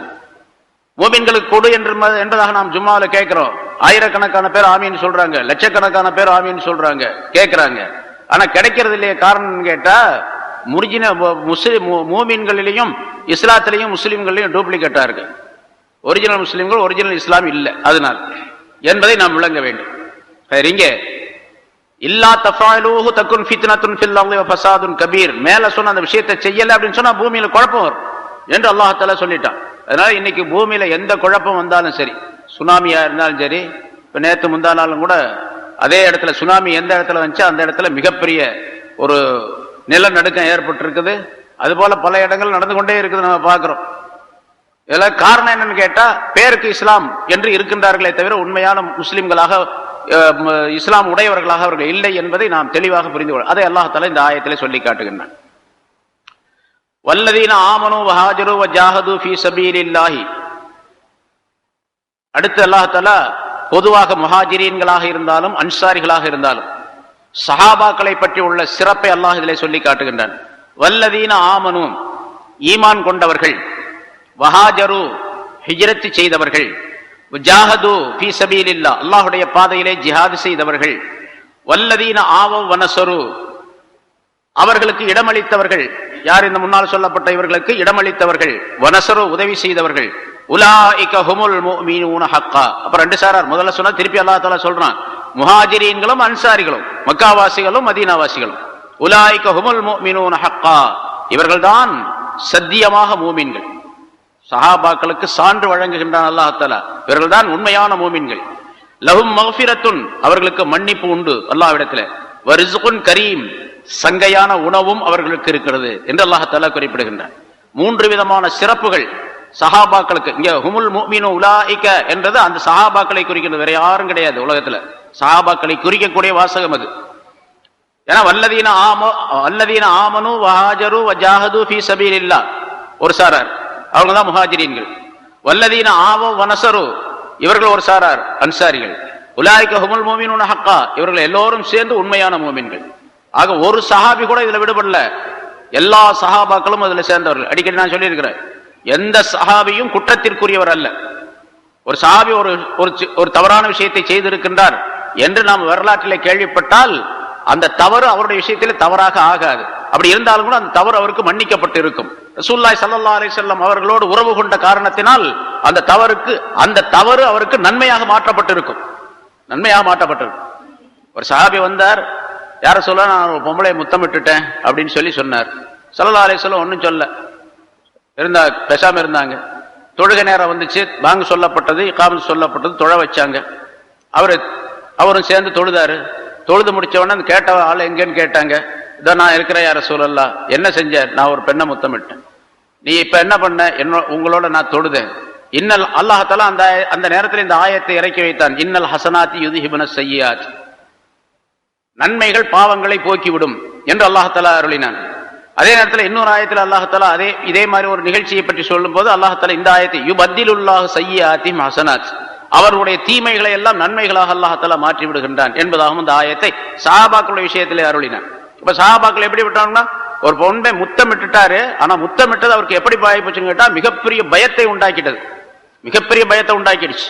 மூமின்களுக்கு கொடு என்பதாக நாம் ஜும்மாவுல கேட்கிறோம். ஆயிரக்கணக்கான பேர் ஆமீன் சொல்றாங்க, லட்சக்கணக்கான பேர் ஆமீன் சொல்றாங்க, கேட்கிறாங்க. ஆனா கிடைக்கிறது இல்லையே. காரணம் கேட்டா மூமின்களிலையும் இஸ்லாத்திலையும் முஸ்லிம்களையும் டூப்ளிகேட்டா இருக்கு. ஒரிஜினல் முஸ்லிம்கள் ஒரிஜினல் இஸ்லாம் இல்லை. அதனால் என்பதை நாம் விளங்க வேண்டும். இங்க இல்லா தஃபாலூஹு தகுன் ஃபித்னத்துன் ஃபில் அர்தி வ ஃபஸாதுன் கபீர், மேல சொன்ன அந்த விஷயத்தை செய்யல அப்படின்னு சொன்னா பூமியில குழப்பம் வரும் என்று அல்லாஹ் தஆலா சொல்லிட்டான். அதனால இன்னைக்கு பூமியில எந்த குழப்பம் வந்தாலும் சரி, சுனாமியா இருந்தாலும் சரி, இப்ப நேற்று முந்தா நாளும் கூட அதே இடத்துல சுனாமி எந்த இடத்துல வந்துச்சு அந்த இடத்துல மிகப்பெரிய ஒரு நிலநடுக்கம் ஏற்பட்டு இருக்குது. அது போல பல இடங்கள் நடந்து கொண்டே இருக்குது, நம்ம பார்க்கிறோம். இதெல்லாம் காரணம் என்னன்னு கேட்டா, பேருக்கு இஸ்லாம் என்று இருக்கின்றார்களே தவிர உண்மையான முஸ்லிம்களாக இஸ்லாம் உடையவர்களாக அவர்கள் இல்லை என்பதை நாம் தெளிவாக புரிந்து கொள்ள, அதை அல்லாஹ் தஆலா இந்த ஆயத்திலே சொல்லி காட்டுகின்றான். வல்லதீன ஆமனு வஹாஜரு வஜாஹது ஃபீ ஸபீலில்லாஹி. அடுத்து அல்லாஹ் தஆலா பொதுவாக முஹாஜிரீன்களாக இருந்தாலும் அன்சாரிகளாக இருந்தாலும் சஹாபாக்களை பற்றி உள்ள சிறப்பை அல்லாஹ் இதிலே சொல்லி காட்டுகின்றான். வல்லதீன ஆமனு, ஈமான் கொண்டவர்கள், வஹாஜரு ஹிஜ்ரத் செய்தவர்கள், ஜாஹது ஃபீ ஸபீலில்லாஹ் அல்லாஹ்வுடைய பாதையிலே ஜிஹாத் செய்தவர்கள், வல்லதீன ஆவவ் வனஸரு அவர்களுக்கு இடமளித்தவர்கள். யார்? இந்த முன்னால் சொல்லப்பட்ட இவர்களுக்கு இடமளித்தவர்கள், வனஸரு உதவி செய்தவர்கள். உலாயிக ஹுமுல் முஃமினூன ஹக்கா. அப்ப ரெண்டு சாரார். முதல்ல சொன்னா திருப்பி அல்லாஹ் தஆலா சொல்றான், முஹாஜிரீன்களும் அன்சாரிகளும், மக்காவாசிகளும் மதீனாவாசிகளும். உலாயிக ஹுமுல் முஃமினூன ஹக்கா, இவர்கள்தான் சத்தியமாக மூமின்கள். சஹாபாக்களுக்கு சான்று வழங்குகின்றான் அல்லாஹ் தஆலா, இவர்கள் தான் உண்மையான மூமின்கள். லஹும் மக்ஃபிரத்துன், அவர்களுக்கு மன்னிப்பு உண்டு அல்லாஹ்விடத்தில். வரிஸ்குன் கரீம், சங்கையான உணவும் அவர்களுக்கு இருக்கிறது என்று அல்லாஹ் தஆலா குறிப்பிடுகின்றான். மூன்று விதமான சிறப்புகள் சஹாபாக்களுக்கு. இங்க ஹுமுல் முஃமினூ உலாயிக என்றது அந்த சஹாபாக்களை குறிக்கிறது, வேற யாரும் கிடையாது உலகத்துல. சஹாபாக்களை குறிக்கக்கூடிய வாசகம் அது. ஏன்னா வல்லதீன ஆமனு வஹாஜரு வஜாஹது ஃபீ ஸபீலில்லாஹ் ஒரு சாரார், அவங்க தான் முஹாஜிரீன்கள். வல்லதீன ஆவவ் வனஸரு, இவர்கள் ஒரு சாரார் அன்சாரிகள். உலாயிக ஹுமுல் முஃமினூன ஹக்கா, இவர்கள் எல்லோரும் சேர்ந்து உண்மையான மூமின்கள். ஆக ஒரு சஹாபி கூட இதுல விடுபடல, எல்லா சஹாபாக்களும் அதுல சேர்ந்தவர்கள். அடிக்கடி நான் சொல்லியிருக்கிறேன், எந்த சஹாபியும் குற்றத்திற்குரியவர் அல்ல. ஒரு சஹாபி ஒரு தவறான விஷயத்தை செய்திருக்கின்றார் என்று நாம் வரலாற்றிலே கேள்விப்பட்டால் அந்த தவறு அவருடைய விஷயத்திலே தவறாக ஆகாது. அப்படி இருந்தாலும் கூட அந்த தவறு அவருக்கு மன்னிக்கப்பட்டு இருக்கும். ரசூலுல்லாஹி ஸல்லல்லாஹு அலைஹி வஸல்லம் அவர்களோடு உறவு கொண்ட காரணத்தினால் அந்த தவறு அவருக்கு நன்மையாக மாற்றப்பட்டிருக்கும். நன்மையாக மாற்றப்பட்டிருக்கும். ஒரு சஹாபி வந்தார், யார சொல்ல, நான் ஒரு பொம்பளை முத்தமிட்டுட்டேன் அப்படின்னு சொன்னார். ஸல்லல்லாஹு அலைஹி வஸல்லம் ஒன்னும் சொல்ல பேசாம இருந்தாங்க. தொழுகை நேரம் வந்துச்சு, பாங்கு சொல்லப்பட்டது, இகாமத் சொல்லப்பட்டது, தொழ வச்சாங்க. அவரும் சேர்ந்து தொழுதாரு. தொழுது முடிச்ச உடனே கேட்ட ஆள் எங்கன்னு கேட்டாங்க. இதை நான் இருக்கிறேன் யார சொல்லலாம். என்ன செஞ்ச? நான் ஒரு பெண்ணை முத்தமிட்டேன். நீ இப்ப என்ன பண்ண? உங்களோட நான் தொழுதேன். இன்னல் அல்லாஹ் தஆலா அந்த நேரத்தில் இந்த ஆயத்தை இறக்கி வைத்தான். இன்னல் ஹசனாத்தி யுத்ஹிபுன ஸய்யிஆத், நன்மைகள் பாவங்களை போக்கிவிடும் என்று அல்லாஹ் தஆலா அருளினான். அதே நேரத்தில் இன்னொரு ஆயத்தில் அல்லாஹ் தஆலா இதே மாதிரி ஒரு நிகழ்ச்சியை பற்றி சொல்லும் போது அல்லாஹ் தஆலா இந்த ஆயத்தை யுபத்திலுல்லாஹு ஸய்யிஆத்திஹிம் ஹஸனாத், அவர்களுடைய தீமைகளை எல்லாம் நன்மைகளாக அல்லாஹ் தஆலா மாற்றி விடுகின்றான் என்பதாகவும் இந்த ஆயத்தை சஹாபாக்களுடைய விஷயத்திலே அருளினான். இப்ப சஹாபாக்கள் எப்படி விட்டாங்கன்னா, ஒரு பொண்ணை முத்தமிட்டுட்டாரு, ஆனா முத்தமிட்டது அவருக்கு எப்படி பாய்ப்புச்சுன்னு கேட்டா மிகப்பெரிய பயத்தை உண்டாக்கிட்டது, மிகப்பெரிய பயத்தை உண்டாக்கிடுச்சு.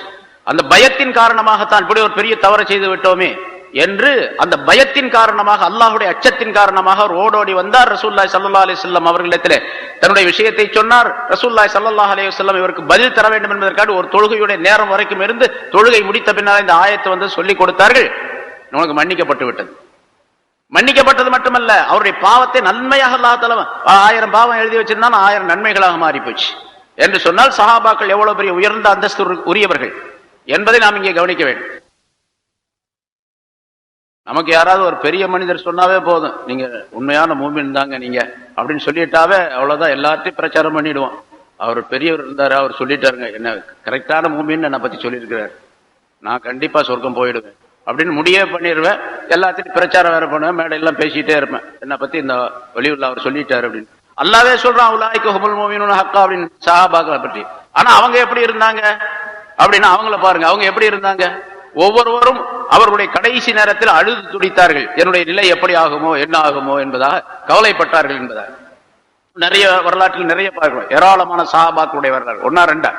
அந்த பயத்தின் காரணமாகத்தான் இப்படி ஒரு பெரிய தவறை செய்து விட்டோமே என்று அந்த பயத்தின் காரணமாக, அல்லாஹ்வுடைய அச்சத்தின் காரணமாக அவர் ஓடோடி வந்தார். ரசூலுல்லாஹி ஸல்லல்லாஹு அலைஹி வஸல்லம் அவர்களிடத்திலே தன்னுடைய விஷயத்தை சொன்னார். ரசூலுல்லாஹி ஸல்லல்லாஹு அலைஹி வஸல்லம் இவருக்கு பதில் தர வேண்டும் என்பதற்காக ஒரு தொழுகையுடைய நேரம் வரைக்கும் இருந்து தொழுகை முடித்த பின்னால் இந்த ஆயத்தை வந்து சொல்லிக் கொடுத்தார்கள். உனக்கு மன்னிக்கப்பட்டு விட்டது. மன்னிக்கப்பட்டது மட்டுமல்ல, அவருடைய பாவத்தை நன்மையாக அல்லாஹ் தஆலா 1000 பாவம் எழுதி வச்சிருந்தான் 1000 நன்மைகளாக மாறி போச்சு என்று சொன்னால் சஹாபாக்கள் எவ்வளவு பெரிய உயர்ந்த அந்தஸ்து உரியவர்கள் என்பதை நாம் இங்கே கவனிக்க வேண்டும். நமக்கு யாராவது ஒரு பெரிய மனிதர் சொன்னாவே போதும், நீங்க உண்மையான மூமின் தாங்க நீங்க அப்படின்னு சொல்லிட்டாவே அவ்வளவுதான், எல்லாத்தையும் பிரச்சாரம் பண்ணிடுவோம். அவர் பெரியவர் இருந்தாரு, அவர் சொல்லிட்டாருங்க, என்ன கரெக்டான மூமின்னு என்னை பத்தி சொல்லியிருக்கிறார், நான் கண்டிப்பா சொர்க்கம் போயிடுவேன் அப்படின்னு முடியே பண்ணிடுவேன். எல்லாத்தையும் பிரச்சாரம் வேற பண்ணுவேன், மேடையெல்லாம் பேசிட்டே இருப்பேன், என்னை பத்தி இந்த வெளியூர்ல அவர் சொல்லிட்டாரு அப்படின்னு. அல்லாவே சொல்றான் உலாயிக ஹுமுல் முஃமினூன ஹக்கா அப்படின்னு சஹாபாக்களை பற்றி. ஆனா அவங்க எப்படி இருந்தாங்க அப்படின்னா அவங்கள பாருங்க, அவங்க எப்படி இருந்தாங்க. ஒவ்வொருவரும் அவர்களுடைய கடைசி நேரத்தில் அழுது துடித்தார்கள், என்னுடைய நிலை எப்படி ஆகுமோ என்ன ஆகுமோ என்பதாக கவலைப்பட்டார்கள் என்பதாக. நிறைய வரலாற்றில் நிறைய பார்க்கிறோம், ஏராளமான சஹாபாக்களுடைய வரலாறு. 1 2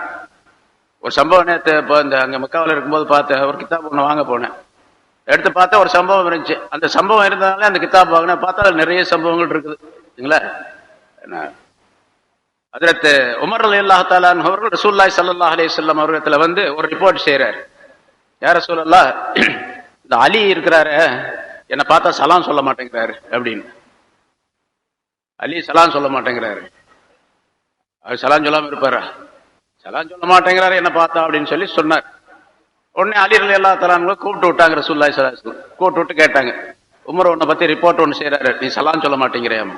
ஒரு சம்பவம் நேற்று இப்போ இந்த அங்கே மக்காவில் இருக்கும்போது பார்த்தேன். ஒரு கிதாப் ஒன்று வாங்க போனேன், எடுத்து பார்த்தா ஒரு சம்பவம் இருந்துச்சு. அந்த சம்பவம் இருந்ததாலே அந்த கிதாப் வாங்கினேன். பார்த்தா அதில் நிறைய சம்பவங்கள் இருக்குது இல்லைங்களா. ஹஜ்ரத் உமர் ரலியல்லாஹு தஆலா அன்ஹு அவர்கள் ரசூலுல்லாஹி ஸல்லல்லாஹு அலைஹி வஸல்லம் அவர்களிடத்துல வந்து ஒரு ரிப்போர்ட் செய்றார். யா ரசூலல்லாஹ், இந்த அலி இருக்கிறாரு, என்னை பார்த்தா சலாம் சொல்ல மாட்டேங்கிறாரு அப்படின்னு. அலி சலாம் சொல்ல மாட்டேங்கிறாரு. அவர் சலாம் சொல்லாம இருப்பாரா? சலாம் சொல்ல மாட்டேங்கிறாரு என்ன பார்த்தா அப்படின்னு சொல்லி சொன்னார். உடனே அலி ரலியல்லாஹு தஆலா அன்ஹு கூப்பிட்டு விட்டாங்க. ரசூலுல்லாஹி ஸல்லல்லாஹு அலைஹி வஸல்லம் கூப்பிட்டு விட்டு கேட்டாங்க, உமர் உன்னை பத்தி ரிப்போர்ட் ஒன்று செய்யறாரு, நீ சலாம் சொல்ல மாட்டேங்கிறியாமா?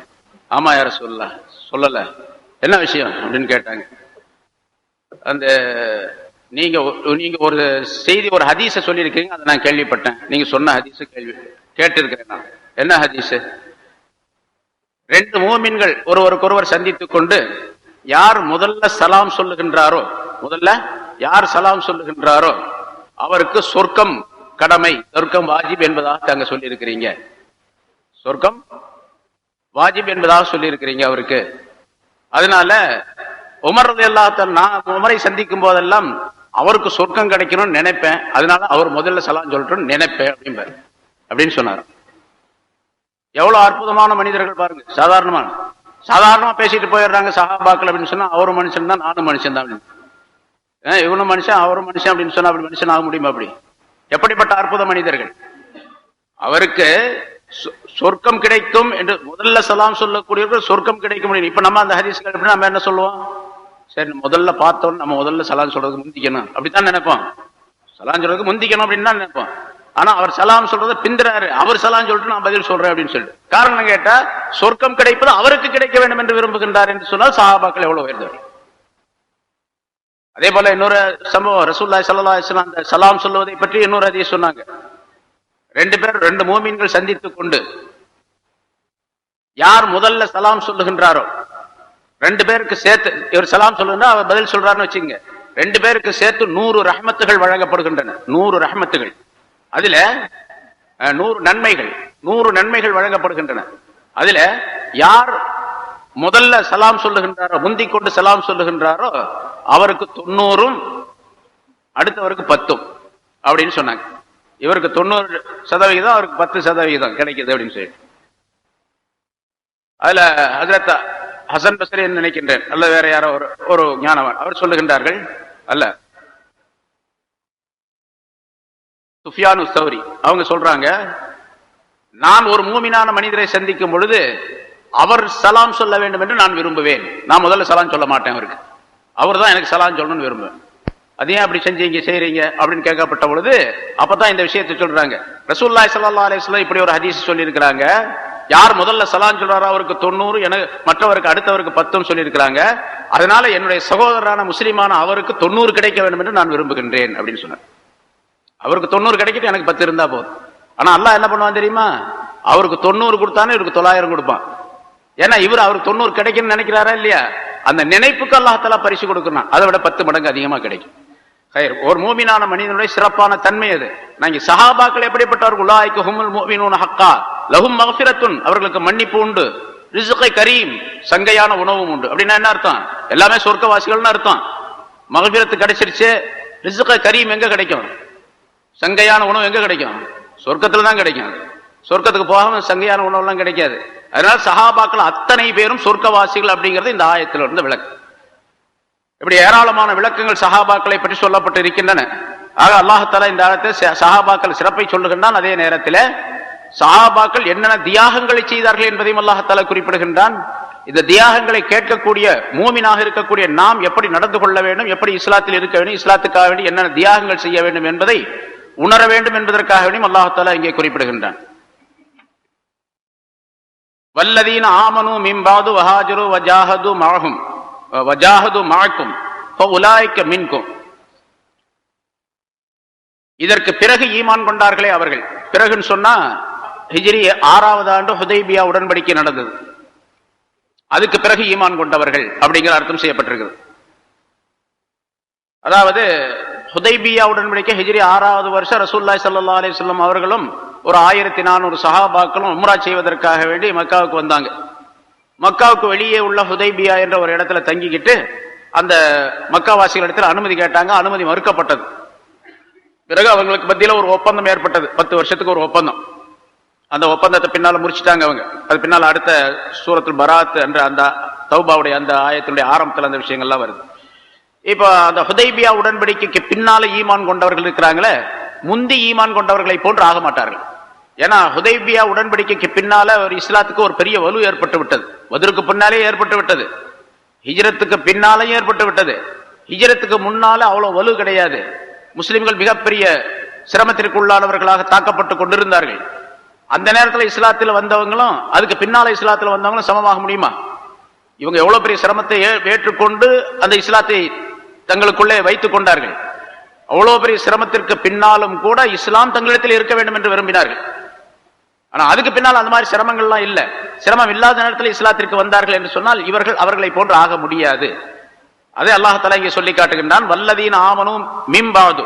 ஆமா யா ரசூலுல்லாஹ், சொல்லல. என்ன விஷயம் அப்படின்னு கேட்டாங்க. அந்த நீங்க ஒரு செய்தி, ஒரு ஹதீஸை சொல்லியிருக்கீங்க, அதை நான் கேள்விப்பட்டேன். நீங்க சொன்ன ஹதீஸை கேட்டிருக்கிறேன் நான். என்ன ஹதீஸ்? 2 மூமின்கள் ஒருவருக்கொருவர் சந்தித்துக் கொண்டு யார் முதல்ல சலாம் சொல்லுகின்றாரோ, அவருக்கு சொர்க்கம் கடமை, சொர்க்கம் வாஜிப் என்பதாக அங்க சொல்லி இருக்கிறீங்க. சொர்க்கம் வாஜிப் என்பதாக சொல்லி இருக்கிறீங்க அவருக்கு. அதனால உமர் ரலியல்லாஹு தஆலா, நான் உமரை சந்திக்கும் போதெல்லாம் அவருக்கு சொர்க்கம் கிடைக்கணும்னு நினைப்பேன், அதனால அவர் முதல்ல சலாம் சொல்லட்டும்னு நினைப்பேன் அப்படின்னு சொன்னார். எவ்வளவு அற்புதமான மனிதர்கள் பாருங்க. சாதாரணமா பேசிட்டு போயிடுறாங்க சஹாபாக்கள் அப்படின்னு சொன்னா, அவரும் மனுஷன் தான் நானும் மனுஷன் தான் அப்படின்னு, இவனும் மனுஷன் அவரும் மனுஷன் அப்படின்னு சொன்னா அப்படி மனுஷன் ஆக முடியுமா? அப்படி எப்படிப்பட்ட அற்புத மனிதர்கள். அவருக்கு சொர்க்கம் கிடைக்கும் என்று முதல்ல சலாம் சொல்லக்கூடியவர்கள் சொர்க்கம் கிடைக்க முடியும். இப்ப நம்ம அந்த ஹதீஸ்கள் எப்படி நம்ம என்ன சொல்லுவோம்? சரி, முதல்ல பார்த்தோம், நம்ம முதல்ல சலாம் சொல்றதுக்கு முந்திக்கணும் அப்படித்தான் நினைப்போம். சலாம் சொல்றதுக்கு முந்திக்கணும் அப்படின்னு தான் நினைப்போம். ஆனா அவர் சலாம் சொல்றதை பிந்துறாரு. அவர் சலாம் சொல்லிட்டு நான் பதில் சொல்றேன் அப்படின்னு சொல்லிட்டு, காரணம் கேட்டா சொர்க்கம் கிடைப்பது அவருக்கு கிடைக்க வேண்டும் என்று விரும்புகின்றார் என்று சொன்னால் சஹாபாக்கள் எவ்வளவு உயர்ந்தவர். அதே போல இன்னொரு சம்பவம், ரசூலுல்லாஹி ஸல்லல்லாஹு அலைஹி வஸல்லம் அந்த சலாம் சொல்வதை பற்றி இன்னொரு ஹதீஸ் சொன்னாங்க. 2 மூமின்கள் சந்தித்துக் கொண்டு யார் முதல்ல சலாம் சொல்லுகின்றாரோ, 2 பேருக்கு சேர்த்து இவர் சலாம் சொல்லுன்னா அவர் பதில் சொல்றாருன்னு வச்சுங்க, 2 பேருக்கு சேர்த்து 100 ரஹ்மத்துகள் வழங்கப்படுகின்றன. 100 ரஹ்மத்துகள். அதுல 100 நன்மைகள் வழங்கப்படுகின்றன. அதுல யார் முதல்ல சலாம் சொல்லுகின்றாரோ, முந்திக் கொண்டு சலாம் சொல்லுகின்றாரோ அவருக்கு 90, அடுத்தவருக்கு 10 அப்படின்னு சொன்னாங்க. இவருக்கு 90%, அவருக்கு 10% கிடைக்குது அப்படின்னு சொல்லி. அதுல ஹஜ்ரத் ஹசன் பஸ்ரி நினைக்கின்றேன், அல்ல வேற யாரோ ஒரு ஞானவான், அவர் சொல்லுகின்றார்கள், அல்ல சுஃபியானு சௌரி அவங்க சொல்றாங்க, நான் ஒரு மூமினான மனிதரை சந்திக்கும் பொழுது அவர் சலாம் சொல்ல வேண்டும் என்று நான் விரும்புவேன். நான் முதல்ல சலாம் சொல்ல மாட்டேன் அவருக்கு, அவர் தான் எனக்கு சலாம் சொல்லணும்னு விரும்புவேன். அதே அப்படி செஞ்சீங்க செய்றீங்க அப்படின்னு கேட்கப்பட்ட பொழுது அப்பதான் இந்த விஷயத்தை சொல்றாங்க. ரசூலுல்லாஹி ஸல்லல்லாஹு அலைஹி வஸல்லம் இப்படி ஒரு ஹதீஸ் சொல்லி இருக்கிறாங்க, யார் முதல்ல சலாம் சொல்றாரோ அவருக்கு 90, மற்றவருக்கு அடுத்தவருக்கு 10 சொல்லி இருக்கிறாங்க. அதனால என்னுடைய சகோதரரான முஸ்லிமான அவருக்கு 90 கிடைக்க வேண்டும் என்று நான் விரும்புகின்றேன் அப்படின்னு சொன்னார். அவருக்கு 90 கிடைக்கிட்டு எனக்கு 10 இருந்தா போதும். ஆனா அல்லாஹ் என்ன பண்ணுவான் தெரியுமா, அவருக்கு 90 கொடுத்தானே இவருக்கு 900 கொடுப்பான். ஏன்னா இவர் அவருக்கு 90 கிடைக்குன்னு நினைக்கிறாரா இல்லையா, அந்த நினைப்புக்கு அல்லாஹ் தஆலா பரிசு கொடுக்கணும், அதை விட 10 மடங்கு அதிகமா கிடைக்கும். ஒரு மூமினான மனிதனுடைய சிறப்பான தன்மை அது. நாங்க சஹாபாக்கள் எப்படிப்பட்டவர்கள், உலாயிக ஹுமுல் முஃமினூன ஹக்கா லஹும் மக்ஃபிரத்துன், அவர்களுக்கு மன்னிப்பு உண்டு, ரிஸ்கை கரீம், சங்கையான உணவும் உண்டு. அப்படின்னா என்ன அர்த்தம், எல்லாமே சொர்க்கவாசிகள்னு அர்த்தம். மக்ஃபிரத்து கிடைச்சிருச்சு, ரிஸ்கை கரீம் எங்க கிடைக்கும், சங்கையான உணவு எங்க கிடைக்கும், சொர்க்கத்துல தான் கிடைக்கும். சொர்க்கத்துக்கு போகாம சங்கையான உணவு எல்லாம் கிடைக்காது. அதனால சஹாபாக்கள் அத்தனை பேரும் சொர்க்கவாசிகள் அப்படிங்கிறது இந்த ஆயத்தில் இருந்து விளக்கு. இப்படி ஏராளமான விளக்கங்கள் சஹாபாக்களை பற்றி சொல்லப்பட்டு இருக்கின்றன. ஆக அல்லாஹ் தஆலா இந்த ஆயத்தில் சஹாபாக்கள் சிறப்பை சொல்லுகின்றான். அதே நேரத்தில் சஹாபாக்கள் என்னென்ன தியாகங்களை செய்தார்கள் என்பதையும் அல்லாஹ் தஆலா குறிப்பிடுகின்றான். இந்த தியாகங்களை கேட்கக்கூடிய மூமினாக இருக்கக்கூடிய நாம் எப்படி நடந்து கொள்ள வேண்டும், எப்படி இஸ்லாத்தில் இருக்க வேண்டும், இஸ்லாத்துக்காக வேண்டி என்னென்ன தியாகங்கள் செய்ய வேண்டும் என்பதை உணர வேண்டும் என்பதற்காக வேண்டியும் அல்லாஹ் தஆலா இங்கே குறிப்பிடுகின்றான். வல்லதீன ஆமனு மின் பாது வஹாஜரு வஜாஹது மஅஹும் வஜாஹது மஅக்கும் ஃபஉலாயிக மின்கும். இதற்கு பிறகு ஈமான் கொண்டார்களே அவர்கள், பிறகுன்னு சொன்னா ஹிஜ்ரி 6வது ஆண்டு ஹுதைபியா உடன்படிக்கை நடந்தது, அதுக்கு பிறகு ஈமான் கொண்டவர்கள் அப்படிங்கிற அர்த்தம் செய்யப்பட்டிருக்கிறது. அதாவது ஹுதைபியா உடன்படிக்கை ஹிஜ்ரி 6வது வருஷம் ரசூலுல்லாஹி ஸல்லல்லாஹு அலைஹி வஸல்லம் அவர்களும் ஒரு 1400 சஹாபாக்களும் உம்ரா செய்வதற்காக வேண்டி மக்காவுக்கு வந்தாங்க. மக்காவுக்கு வெளியே உள்ள ஹுதைபியா என்ற ஒரு இடத்துல தங்கிக்கிட்டு அந்த மக்காவாசிகள் இடத்துல அனுமதி கேட்டாங்க, அனுமதி மறுக்கப்பட்டது. பிறகு அவங்களுக்கு மத்தியில் ஒரு ஒப்பந்தம் ஏற்பட்டது, 10 வருஷத்துக்கு ஒரு ஒப்பந்தம். அந்த ஒப்பந்தத்தை பின்னால முடிச்சுட்டாங்க அவங்க. அது பின்னால் அடுத்த சூரத்துல் பராத் என்ற அந்த தௌபாவுடைய அந்த ஆயத்தினுடைய ஆரம்பத்தில் அந்த விஷயங்கள்லாம் வருது. இப்ப அந்த ஹுதைபியா உடன்படிக்கைக்கு பின்னால ஈமான் கொண்டவர்கள் இருக்கிறாங்களே, முந்தி ஈமான் கொண்டவர்களை போன்று ஆக மாட்டார்கள். ஏன்னா ஹுதைபியா உடன்படிக்கைக்கு பின்னால ஒரு இஸ்லாத்துக்கு ஒரு பெரிய வலு ஏற்பட்டு விட்டது. பத்ருக்கு பின்னாலே ஏற்பட்டு விட்டது, ஹிஜ்ரத்துக்கு பின்னாலேயும் ஏற்பட்டு விட்டது. ஹிஜ்ரத்துக்கு முன்னால அவ்வளவு வலு கிடையாது. முஸ்லிம்கள் மிகப்பெரிய சிரமத்திற்கு உள்ளானவர்களாக தாக்கப்பட்டு கொண்டிருந்தார்கள். அந்த நேரத்தில் இஸ்லாத்தில் வந்தவங்களும் அதுக்கு பின்னால இஸ்லாத்தில் வந்தவங்களும் சமமாக முடியுமா? இவங்க எவ்வளவு பெரிய சிரமத்தை ஏற்றுக்கொண்டு அந்த இஸ்லாத்தை தங்களுக்குள்ளே வைத்துக் கொண்டார்கள். அவ்வளவு பெரிய சிரமத்திற்கு பின்னாலும் கூட இஸ்லாம் தங்களிடத்தில் இருக்க வேண்டும் என்று விரும்பினார்கள். ஆனா அதுக்கு பின்னால் அந்த மாதிரி சிரமங்கள்லாம் இல்லை. சிரமம் இல்லாத நேரத்தில் இஸ்லாத்திற்கு வந்தார்கள் என்று சொன்னால் இவர்கள் அவர்களை போன்று ஆக முடியாது. அதே அல்லாஹ் தஆலா இங்கே சொல்லி காட்டுகின்றான், வல்லதீன ஆமனு மின் பாது,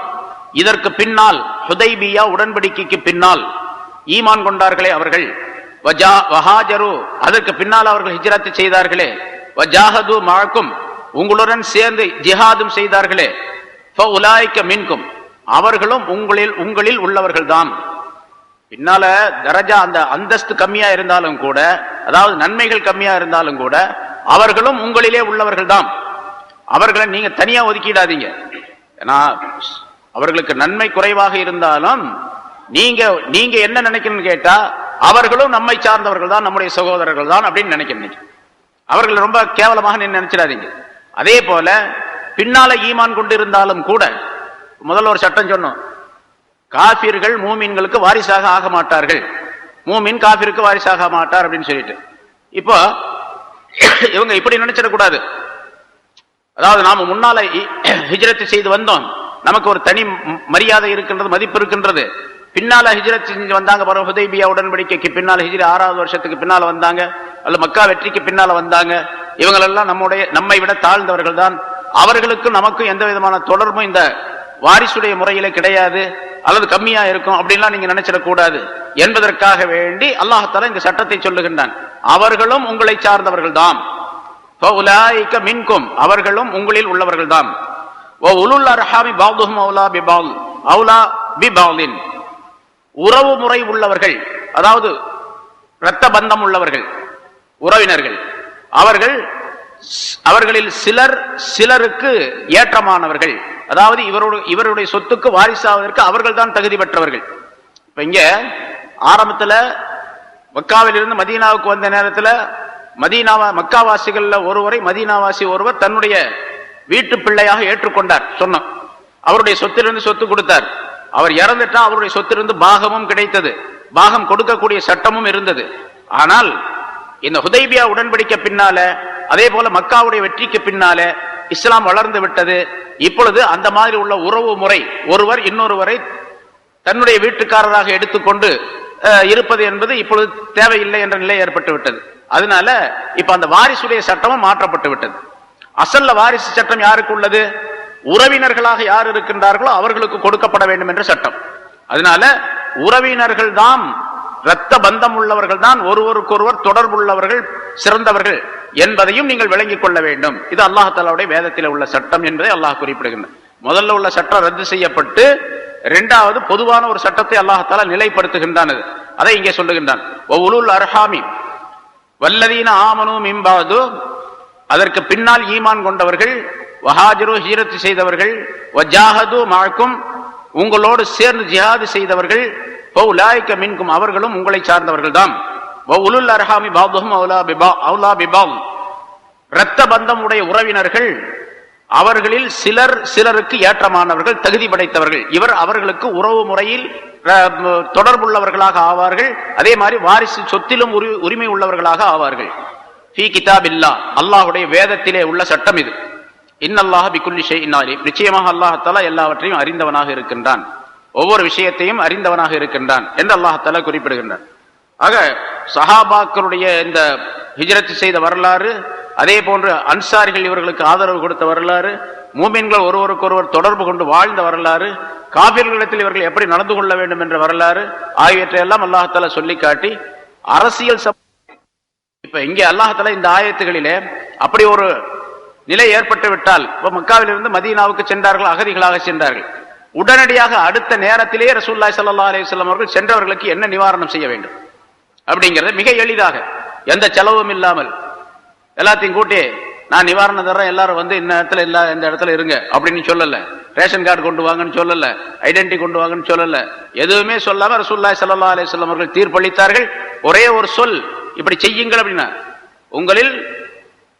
இதற்கு பின்னால் ஹுதைபியா உடன்படிக்கைக்கு பின்னால் ஈமான் கொண்டார்களே அவர்கள், வஹாஜரு, அதற்கு பின்னால் அவர்கள் ஹிஜ்ரத் செய்தார்களே, வஜாஹது மஅக்கும், உங்களுடன் சேர்ந்து ஜிஹாதும் செய்தார்களே, ஃபஉலாயிக மின்கும், அவர்களும் உங்களில் உள்ளவர்கள் தான். பின்னால தரஜா அந்த அந்தஸ்து கம்மியா இருந்தாலும் கூட, அதாவது நன்மைகள் கம்மியா இருந்தாலும் கூட அவர்களும் உங்களிலே உள்ளவர்கள் தான். அவர்களை நீங்க தனியா ஒதுக்கிடாதீங்க. ஏன்னா அவர்களுக்கு நன்மை குறைவாக இருந்தாலும் நீங்க என்ன நினைக்கணும்னு கேட்டா, அவர்களும் நம்மை சார்ந்தவர்கள் தான், நம்முடைய சகோதரர்கள் தான் அப்படின்னு நினைக்கணும். அவர்கள் ரொம்ப கேவலமாக நினைச்சிடாதீங்க. அதே போல பின்னால ஈமான் கொண்டு இருந்தாலும் கூட முதல்ல ஒரு சட்டம் சொன்னோம், காபிர்கள் மூமின்களுக்கு வாரிசாக ஆக மாட்டார்கள், மூமின் காபிருக்கு வாரிசாக மாட்டார் அப்படின்னு சொல்லிட்டு. இப்போ இவங்க இப்படி நினைச்சிடக்கூடாது. அதாவது நாம முன்னால ஹிஜ்ரத் செய்து வந்தோம், நமக்கு ஒரு தனி மரியாதை இருக்கின்றது, மதிப்பு இருக்கின்றது. பின்னால ஹிஜ்ரத் செஞ்சு வந்தாங்க பாருங்க, ஹுதைபியா உடன்படிக்கைக்கு பின்னால ஹிஜ்ரி 6வது வருஷத்துக்கு பின்னால வந்தாங்க, அல்ல மக்கா வெற்றிக்கு பின்னால வந்தாங்க. இவங்களெல்லாம் நம்மை விட தாழ்ந்தவர்கள் தான். அவர்களுக்கும் நமக்கும் எந்த விதமான தொடர்பும் இந்த வாரிசுடைய முறையில கிடையாது. அல்லது கம்மியா இருக்கும் அப்படின்லாம் நீங்க நினைச்சிடக்கூடாது என்பதற்காக வேண்டி அல்லாஹ்தாலா இந்த சட்டத்தை சொல்லுகின்றான். அவர்களும் உங்களை சார்ந்தவர்கள் தான், மின்கும் அவர்களும் உங்களில் உள்ளவர்கள் தான். உறவு முறை உள்ளவர்கள், அதாவது இரத்த பந்தம் உள்ளவர்கள், உறவினர்கள், அவர்களில் சிலர் சிலருக்கு ஏற்றமானவர்கள். அதாவது இவருடைய சொத்துக்கு வாரிசாவதற்கு அவர்கள் தான் தகுதி பெற்றவர்கள். இப்ப இங்க ஆரம்பத்துல மக்காவில் இருந்து மதீனாவுக்கு வந்த நேரத்தில் மக்காவாசிகள்ல ஒருவரை மதீனாவாசி ஒருவர் தன்னுடைய வீட்டு பிள்ளையாக ஏற்றுக்கொண்டார். சொன்னோம், அவருடைய சொத்திலிருந்து சொத்து கொடுத்தார். அவர் இறந்துட்டா அவருடைய சொத்திலிருந்து பாகமும் கிடைத்தது, பாகம் கொடுக்கக்கூடிய சட்டமும் இருந்தது. ஆனால் இந்த ஹுதைபியா உடன்படிக்கை பின்னால, அதே போல மக்காவுடைய வெற்றிக்கு பின்னால இஸ்லாம் வளர்ந்து விட்டது. இப்பொழுது அந்த மாதிரி உள்ள உறவு முறை, ஒருவர் இன்னொருவரை தன்னுடைய வீட்டுக்காரராக எடுத்துக்கொண்டு இருப்பது என்பது இப்பொழுது தேவையில்லை என்ற நிலை ஏற்பட்டு விட்டது. அதனால இப்ப அந்த வாரிசுடைய சட்டமும் மாற்றப்பட்டு விட்டது. அசல்ல வாரிசு சட்டம் யாருக்கு உள்ளது? உறவினர்களாக யார் இருக்கின்றார்களோ அவர்களுக்கு கொடுக்கப்பட வேண்டும் என்ற சட்டம். அதனால உறவினர்கள் தான், இரத்த பந்தம் உள்ளவர்கள் தான் ஒருவருக்கொருவர் தொடர்புள்ளவர்கள், சிறந்தவர்கள் என்பதையும் நீங்கள் விளங்கிக் கொள்ள வேண்டும். இது அல்லாஹ் தஆலாவுடைய வேதத்தில் உள்ள சட்டம் என்பதை அல்லாஹ் குறிப்பிடுகின்றான். முதல்ல உள்ள சட்டம் ரத்து செய்யப்பட்டு இரண்டாவது பொதுவான ஒரு சட்டத்தை அல்லாஹ் தஆலா நிலைப்படுத்துகின்றான். அதை இங்கே சொல்லுகின்றான். வஉலுல் அர்ஹாமி வல்லதீன ஆமனூ மின் பஅது, அதற்கு பின்னால் ஈமான் கொண்டவர்கள், வஹாஜரு ஹிஜ்ரத் செய்தவர்கள், வஜாஹது மஅக்கும் உங்களோடு சேர்ந்து ஜிஹாது செய்தவர்கள், ஃபௌலாயிக மின்கும் அவர்களும் உங்களை சார்ந்தவர்கள் தான். வஉலுல் அர்ஹாமி பஅதுஹும் அவுலா பிபஅத், இரத்த பந்தம் உடைய உறவினர்கள் அவர்களில் சிலர் சிலருக்கு ஏற்றமானவர்கள், தகுதி படைத்தவர்கள். இவர் அவர்களுக்கு உறவு முறையில் தொடர்புள்ளவர்களாக ஆவார்கள். அதே மாதிரி வாரிசு சொத்திலும் உரிமை உள்ளவர்களாக ஆவார்கள். ஃபீ கிதாபில்லாஹ், அல்லாஹ்வுடைய வேதத்திலே உள்ள சட்டம் இது. இன்னல்லாஹ பிகுல்லி ஷைஇன் அலீம், நிச்சயமாக அல்லாஹ் தஆலா எல்லாவற்றையும் அறிந்தவனாக இருக்கின்றான், ஒவ்வொரு விஷயத்தையும் அறிந்தவனாக இருக்கின்றான் என்று அல்லாஹ் தஆலா குறிப்பிடுகின்றான். ஆக சஹாபாக்களுடைய இந்த ஹிஜ்ரத் செய்த வரலாறு, அதே போன்று அன்சாரிகள் இவர்களுக்கு ஆதரவு கொடுத்த வரலாறு, மூமின்கள் ஒருவருக்கொருவர் தொடர்பு கொண்டு வாழ்ந்த வரலாறு, காபிர்களிடத்தில் இவர்கள் எப்படி நடந்து கொள்ள வேண்டும் என்ற வரலாறு ஆகியவற்றையெல்லாம் அல்லாஹ் தஆலா சொல்லி காட்டி அரசியல் இப்ப இங்கே அல்லாஹ் தஆலா இந்த ஆயத்துகளிலே அப்படி ஒரு நிலை ஏற்பட்டு விட்டால், இப்ப மக்காவிலிருந்து மதீனாவுக்கு சென்றார்கள், அகதிகளாக சென்றார்கள். உடனடியாக அடுத்த நேரத்திலே ரசூலுல்லாஹி ஸல்லல்லாஹு அலைஹி வஸல்லம் அவர்கள் சென்றவர்களுக்கு என்ன நிவாரணம் செய்ய வேண்டும் அப்படிங்கிறத மிக எளிதாக, எந்த செலவும் இல்லாமல் எல்லாத்தையும் கூட்டி நான் நிவாரணம் தர்றேன், எல்லாரும் வந்து இந்த இடத்துல இருங்க அப்படின்னு சொல்லல, ரேஷன் கார்டு கொண்டு வாங்கன்னு சொல்லல, ஐடென்டி கொண்டு வாங்கன்னு சொல்லல, எதுவுமே சொல்லாம ரசூலுல்லாஹி ஸல்லல்லாஹு அலைஹி வஸல்லம் அவர்கள் தீர்ப்பளித்தார்கள். ஒரே ஒரு சொல், இப்படி செய்யுங்கள் அப்படின்னா, உங்களில்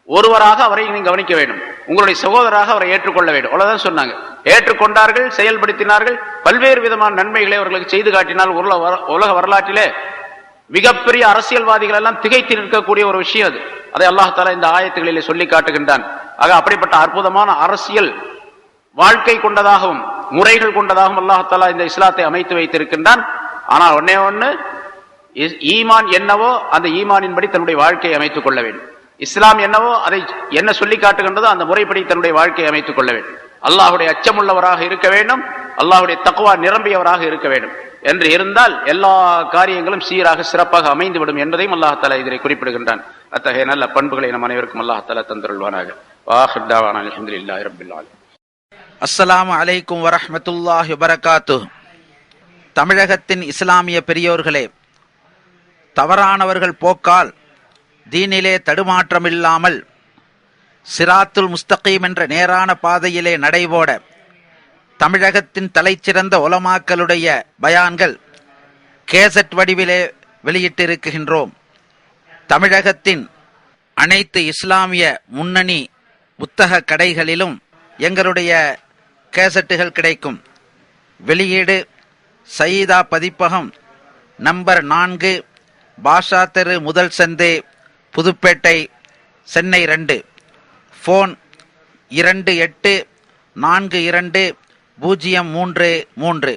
ஒருவராக அவரை நீங்க கவனிக்க வேண்டும், உங்களுடைய சகோதரராக அவரை ஏற்றுக்கொள்ள வேண்டும், அவ்வளவுதான் சொன்னாங்க. ஏற்றுக்கொண்டார்கள், செயல்படுத்தினார்கள், பல்வேறு விதமான நன்மைகளை அவர்களுக்கு செய்து காட்டினால். உலக வரலாற்றிலே மிகப்பெரிய அரசியல்வாதிகள் எல்லாம் திகைத்து நிற்கக்கூடிய ஒரு விஷயம் அது. அதை அல்லாஹ் தஆலா இந்த ஆயத்துகளிலே சொல்லி காட்டுகின்றான். ஆக அப்படிப்பட்ட அற்புதமான அரசியல் வாழ்க்கை கொண்டதாகவும் முறைகள் கொண்டதாகவும் அல்லாஹ் தஆலா இந்த இஸ்லாத்தை அமைத்து வைத்திருக்கின்றான். ஆனால் ஒன்னே ஒண்ணு, ஈமான் என்னவோ அந்த ஈமானின்படி தன்னுடைய வாழ்க்கையை அமைத்துக் கொள்ள வேண்டும். இஸ்லாம் என்னவோ அதை என்ன சொல்லி காட்டுகின்றதோ அந்த முறைப்படி தன்னுடைய வாழ்க்கையை அமைத்துக் கொள்ள வேண்டும். அல்லாஹ்வுடைய அச்சமுள்ளவராக இருக்க வேண்டும், அல்லாஹ்வுடைய தக்வா நிரம்பியவராக இருக்க வேண்டும் என்று இருந்தால் எல்லா காரியங்களும் சீராக சிறப்பாக அமைந்துவிடும் என்பதையும் அல்லாஹ் தஆலா இதிலே குறிப்பிடுகின்றான். அத்தகைய நல்ல பண்புகளை நம் அனைவருக்கும் அல்லாஹ் தஆலா தந்தருள்வானாக. வாஹிர் தஅவானா அல்ஹம்துலில்லாஹி ரப்பில் ஆலமீன். அஸ்ஸலாமு அலைக்கும் வரஹ்மத்துல்லாஹி வபரகாத்துஹு. தமிழகத்தின் இஸ்லாமிய பெரியோர்களே, தவறானவர்கள் போக்கால் தீனிலே தடுமாற்றமில்லாமல் சிராத்துல் முஸ்தகீம் என்ற நேரான பாதையிலே நடைபோட தமிழகத்தின் தலைச்சிறந்த உலமாக்களுடைய பயான்கள் கேசட் வடிவிலே வெளியிட்டிருக்கின்றோம். தமிழகத்தின் அனைத்து இஸ்லாமிய முன்னணி புத்தக கடைகளிலும் எங்களுடைய கேசட்டுகள் கிடைக்கும். வெளியீடு சயீதா பதிப்பகம், நம்பர் 4, பாஷா தெரு, முதல் சந்து, புதுப்பேட்டை, சென்னை 2. ஃபோன் 2842 033.